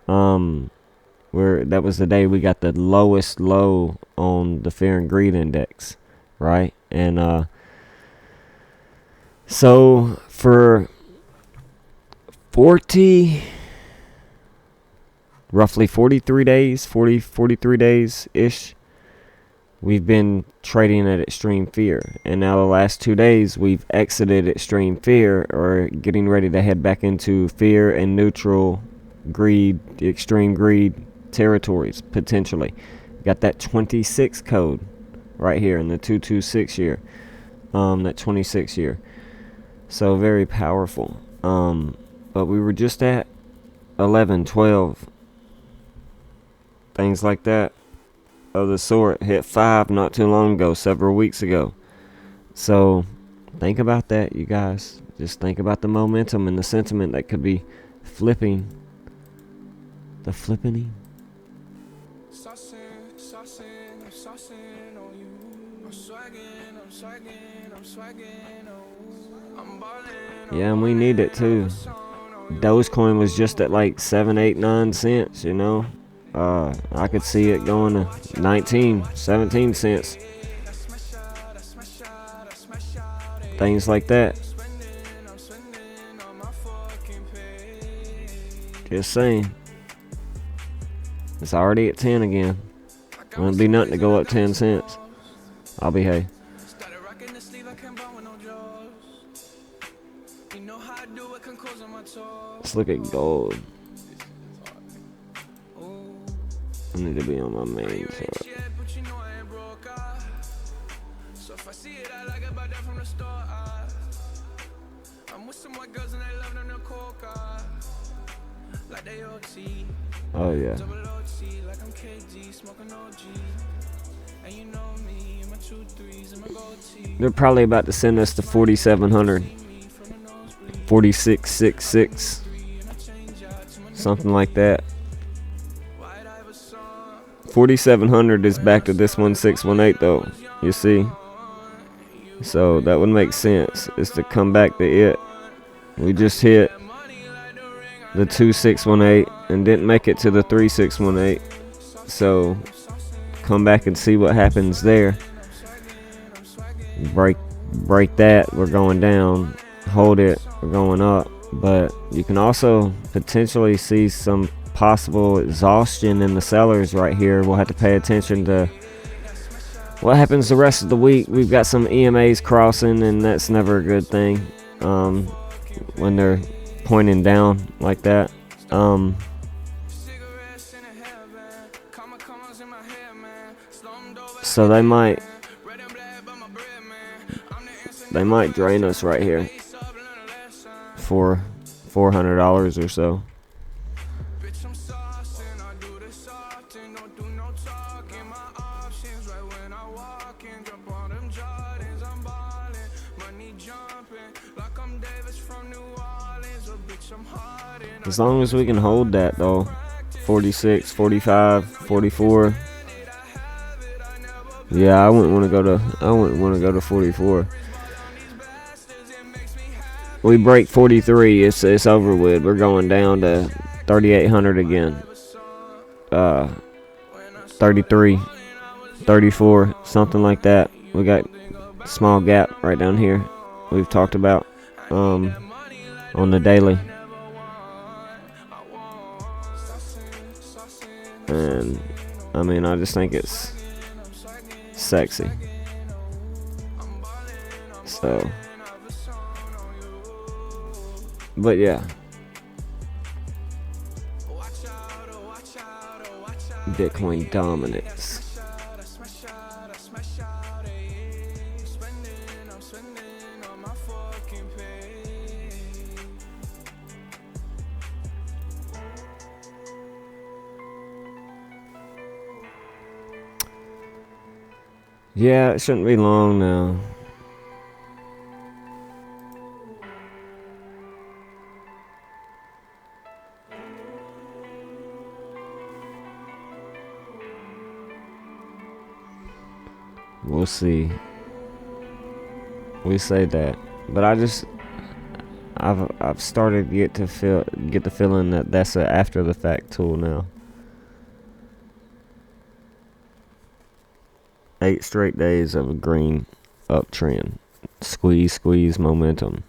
Where that was the day we got the lowest low on the fear and greed index, right? And so for roughly 43 days ish, we've been trading at extreme fear. And now the last 2 days we've exited extreme fear, or getting ready to head back into fear and neutral greed, extreme greed territories, potentially. Got that 26 code right here in the 226 year, that 26 year. So very powerful. But we were just at 11, 12, things like that of the sort. Hit 5 not too long ago, several weeks ago. So think about that, you guys. Just think about the momentum and the sentiment that could be flipping. The flippening. Yeah, and we need it too. Dogecoin was just at like 7, 8, 9 cents, I could see it going to 19, 17 cents. Things like that. Just saying. It's already at 10 again. Wouldn't be nothing to go up 10 cents. I'll be hey. Let's look at gold. I need to be on my main chart. Oh yeah. They're probably about to send us to 4,700. 4666. Something like that. 4,700 is back to this 1618 though, you see. So that would make sense, is to come back to it. We just hit the 2618 and didn't make it to the 3618. So come back and see what happens there. Break that, we're going down. Hold it, we're going up. But you can also potentially see some possible exhaustion in the sellers right here. We'll have to pay attention to what happens the rest of the week. We've got some EMAs crossing, and that's never a good thing when they're pointing down like that. So they might drain us right here for $400 or so. As long as we can hold that though, 46, 45, 44. Yeah, I wouldn't want to go to 44. We break 43, it's over with. We're going down to 3,800 again. 33, 34, something like that. We got small gap right down here we've talked about on the daily. And I mean, I just think it's sexy. So, but yeah, Bitcoin dominance. Yeah, it shouldn't be long now. We'll see. We say that, but I've started to get the feeling that that's an after the fact tool now. 8 straight days of a green uptrend. Squeeze momentum.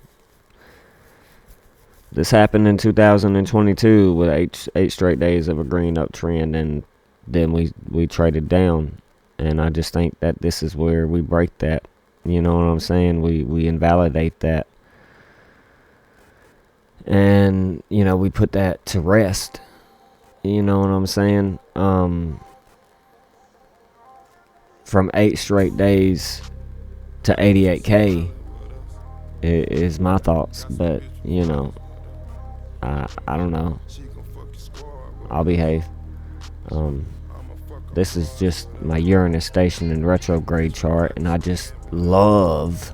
This happened in 2022 with eight straight days of a green uptrend, and then we traded down. And I just think that this is where we break that. You know what I'm saying? We invalidate that. And, you know, we put that to rest. You know what I'm saying? From 8 straight days to 88K is my thoughts. But, you know, I don't know. I'll behave. This is just my Uranus station in retrograde chart, and I just love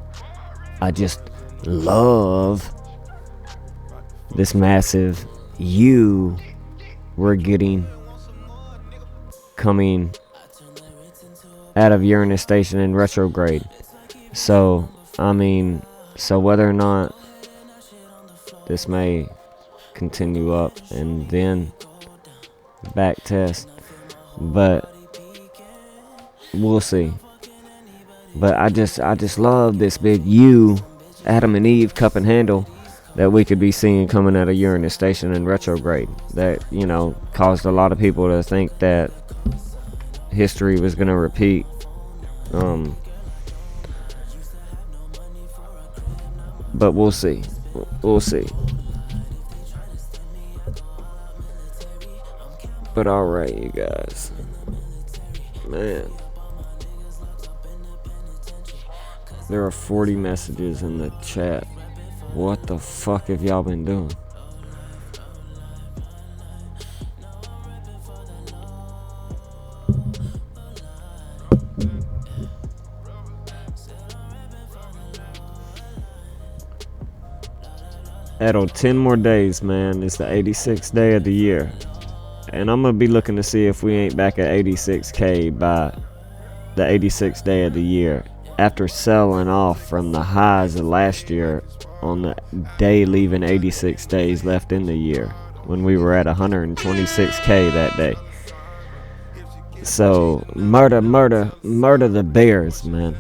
this massive U we're getting coming out of Uranus station in retrograde. So, I mean, so whether or not this may continue up and then back test, but we'll see. But I just love this big U, Adam and Eve cup and handle that we could be seeing coming out of Uranus station in retrograde. That, you know, caused a lot of people to think that history was going to repeat. But we'll see. We'll see. But alright, you guys. Man. There are 40 messages in the chat. What the fuck have y'all been doing? Edo, 10 more days, man. It's the 86th day of the year. And I'm going to be looking to see if we ain't back at 86K by the 86th day of the year. After selling off from the highs of last year on the day leaving 86 days left in the year, when we were at 126K that day. So, murder the bears, man.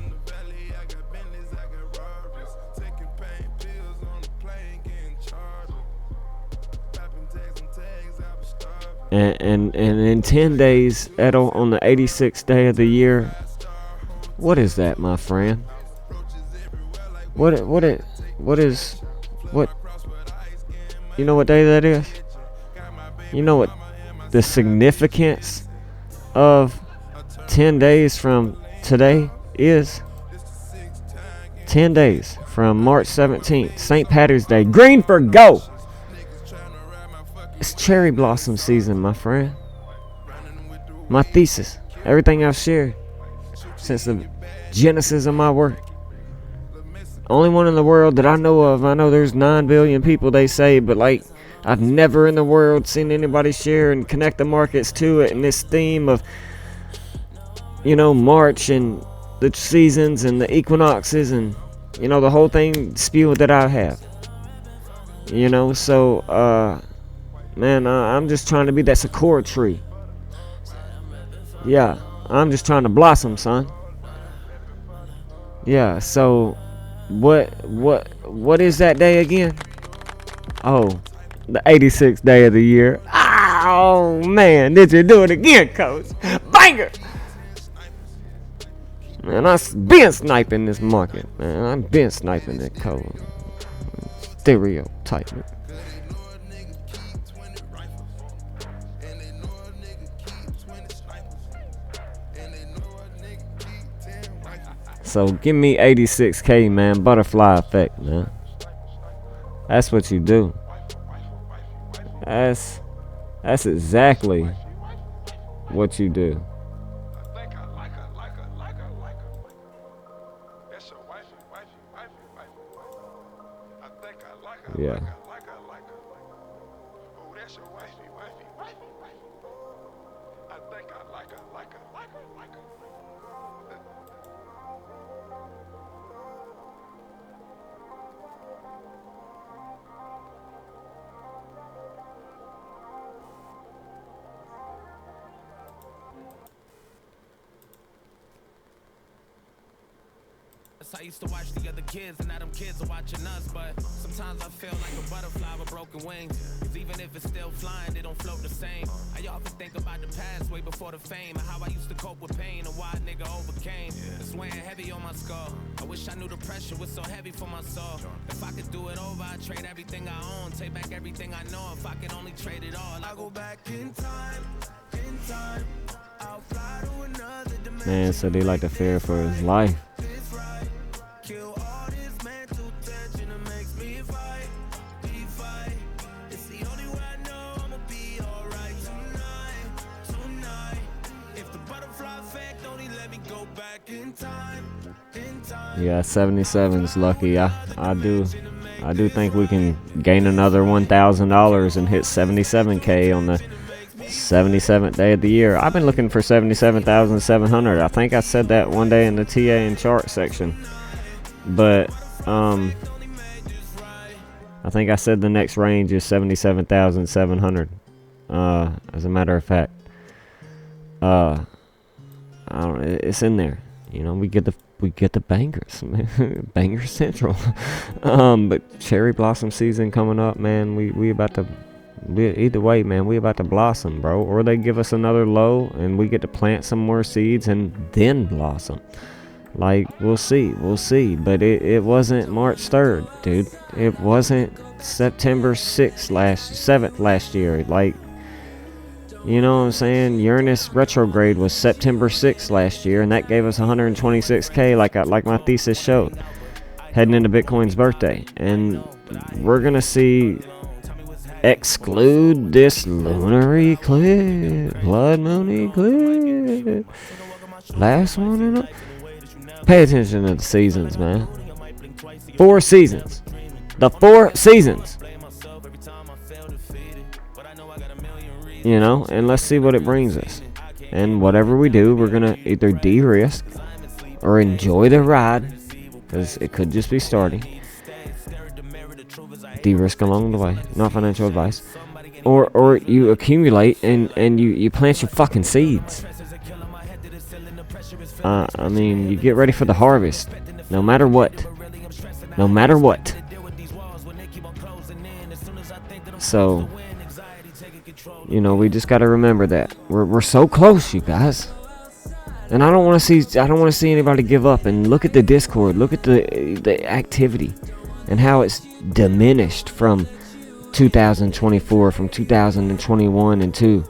And in 10 days, Edo, on the 86th day of the year, what is that, my friend? What you know what day that is? You know what the significance of 10 days from today is? 10 days from March 17th, St. Patrick's Day. Green for go! It's cherry blossom season, my friend. My thesis, everything I've shared since the genesis of my work. Only one in the world that I know of. I know there's 9 billion people, they say, but like, I've never in the world seen anybody share and connect the markets to it. And this theme of, you know, March and the seasons and the equinoxes and, you know, the whole thing spewed that I have. You know, so, man, I'm just trying to be that Sakura tree. Yeah, I'm just trying to blossom, son. Yeah, so what is that day again? Oh, the 86th day of the year. Oh man, did you do it again, coach? Banger! Man, I've been sniping this market, man. I've been sniping that code. Stereotype. So give me 86K, man. Butterfly effect, man. That's what you do. That's exactly what you do. Yeah. I used to watch the other kids, and now them kids are watching us. But sometimes I feel like a butterfly with broken wings. Cause even if it's still flying, they don't float the same. I often think about the past way before the fame, and how I used to cope with pain and why a nigga overcame. It's weighing heavy on my skull. I wish I knew the pressure was so heavy for my soul. If I could do it over, I'd trade everything I own, take back everything I know. If I could only trade it all, I go back in time, I'll fly to another dimension. Man, so they like to fear for his life. Kill all this mental tension that makes me fight. It's the only way I know I'ma be alright tonight. If the butterfly effect only let me go back in time. Yeah, 77's lucky. I do think we can gain another $1,000 and hit 77K on the 77th day of the year. I've been looking for 77,700. I think I said that one day in the TA and chart section. But I think I said the next range is 77,700. As a matter of fact, I don't know, it's in there. You know, we get the bangers, man. Banger Central. But cherry blossom season coming up, man. We about to. Either way, man, we about to blossom, bro. Or they give us another low and we get to plant some more seeds and then blossom. Like, we'll see. But it wasn't March 3rd, dude. It wasn't September 7th last year. Like, you know what I'm saying? Uranus retrograde was September 6th last year, and that gave us 126K, like my thesis showed, heading into Bitcoin's birthday. And we're gonna see, exclude this lunar eclipse, blood moon eclipse, last one in a. Pay attention to the seasons, man. 4 seasons. The 4 seasons. You know, and let's see what it brings us. And whatever we do, we're gonna either de-risk or enjoy the ride, because it could just be starting. De-risk along the way, not financial advice. Or you accumulate and you plant your fucking seeds. I mean, you get ready for the harvest, no matter what. So, you know, we just got to remember that we're so close, you guys. And I don't want to see anybody give up. And look at the Discord, look at the activity, and how it's diminished from 2024, from 2021 and 2.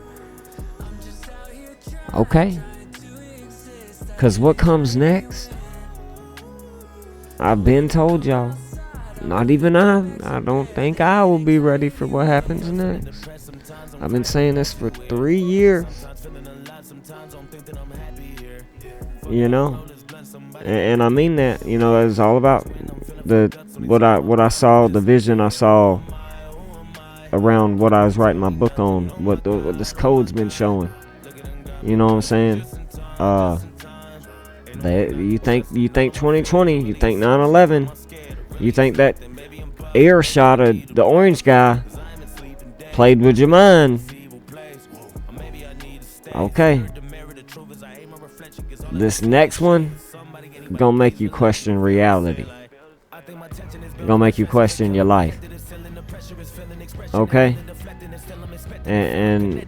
Okay. Because what comes next, I've been told y'all, not even I don't think I will be ready for what happens next. I've been saying this for 3 years. You know, and I mean that. You know, it's all about what I saw, the vision I saw around what I was writing my book on, what this code's been showing. You know what I'm saying? You think 2020, you think 9/11, you think that air shot of the orange guy played with your mind. Okay. This next one gonna make you question reality. Gonna make you question your life. Okay? And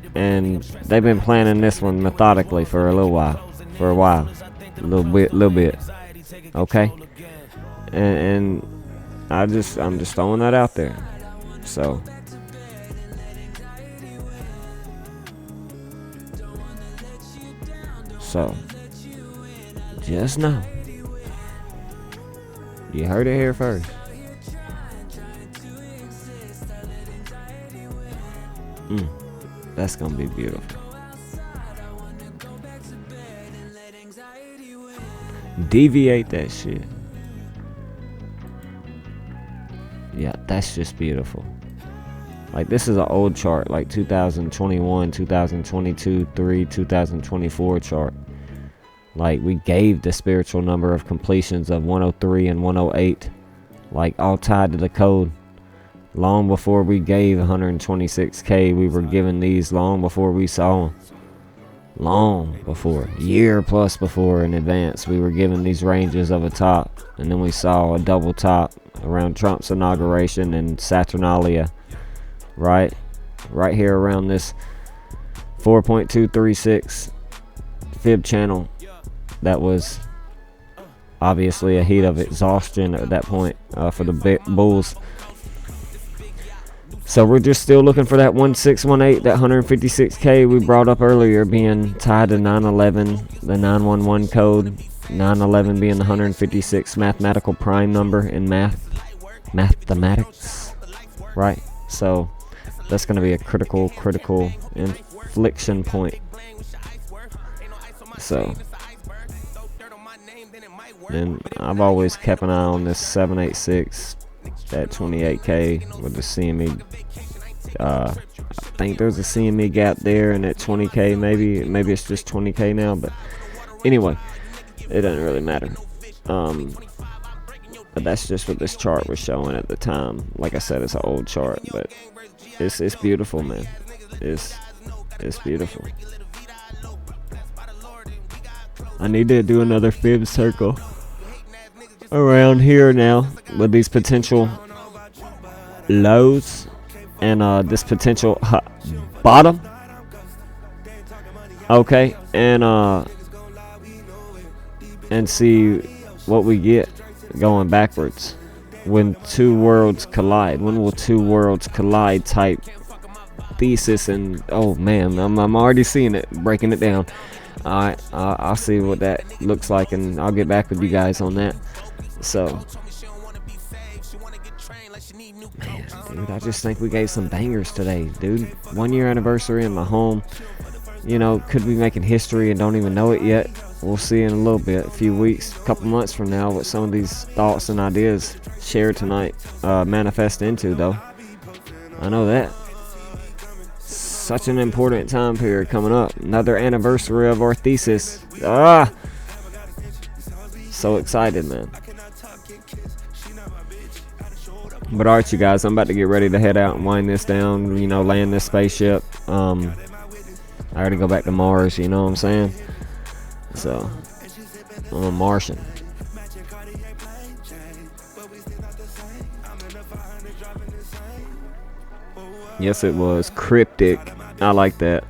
they've been planning this one methodically for a little while. A little bit. Okay? And I'm just throwing that out there. So just know. You heard it here first. That's gonna be beautiful. Deviate that shit. Yeah, that's just beautiful. Like, this is an old chart, like 2021, 2022, 2024 chart. Like, we gave the spiritual number of completions of 103 and 108, like, all tied to the code. Long before we gave 126K, we were given these long before we saw them. Long before, year plus before in advance, we were given these ranges of a top. And then we saw a double top around Trump's inauguration and Saturnalia. Right here around this 4.236 fib channel. That was obviously a heat of exhaustion at that point for the bulls. So we're just still looking for that 1618, that 156K we brought up earlier, being tied to 911, the 911 code, 911 being the 156 mathematical prime number in mathematics, right? So that's going to be a critical inflection point. So then I've always kept an eye on this 786 at 28K with the CME. I think there's a CME gap there, and at 20K maybe it's just 20K now, but anyway, it doesn't really matter. But that's just what this chart was showing at the time. Like I said, it's an old chart, but it's beautiful, man. It's beautiful. I need to do another fib circle around here now with these potential lows and this potential bottom. Okay, and see what we get going backwards when two worlds collide. When will two worlds collide type thesis? And oh man, I'm already seeing it, breaking it down. Alright, I'll see what that looks like, and I'll get back with you guys on that. So, man, dude, I just think we gave some bangers today, dude. 1 year anniversary in my home. You know, could be making history and don't even know it yet. We'll see in a little bit, a few weeks, a couple months from now, what some of these thoughts and ideas shared tonight manifest into, though. I know that. Such an important time period coming up. Another anniversary of our thesis. So excited, man. But alright, you guys, I'm about to get ready to head out and wind this down, you know, land this spaceship. I already go back to Mars, you know what I'm saying? So, I'm a Martian. Yes, it was cryptic. I like that.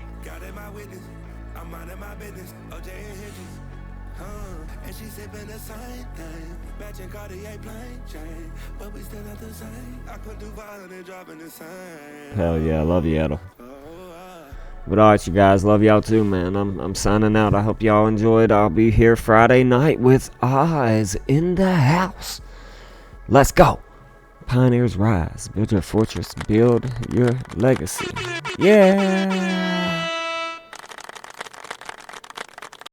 Hell yeah, I love you, Edel. But alright, you guys, love y'all too, man. I'm signing out. I hope y'all enjoyed. I'll be here Friday night with Eyes in the house. Let's go. Pioneers rise. Build your fortress. Build your legacy. Yeah.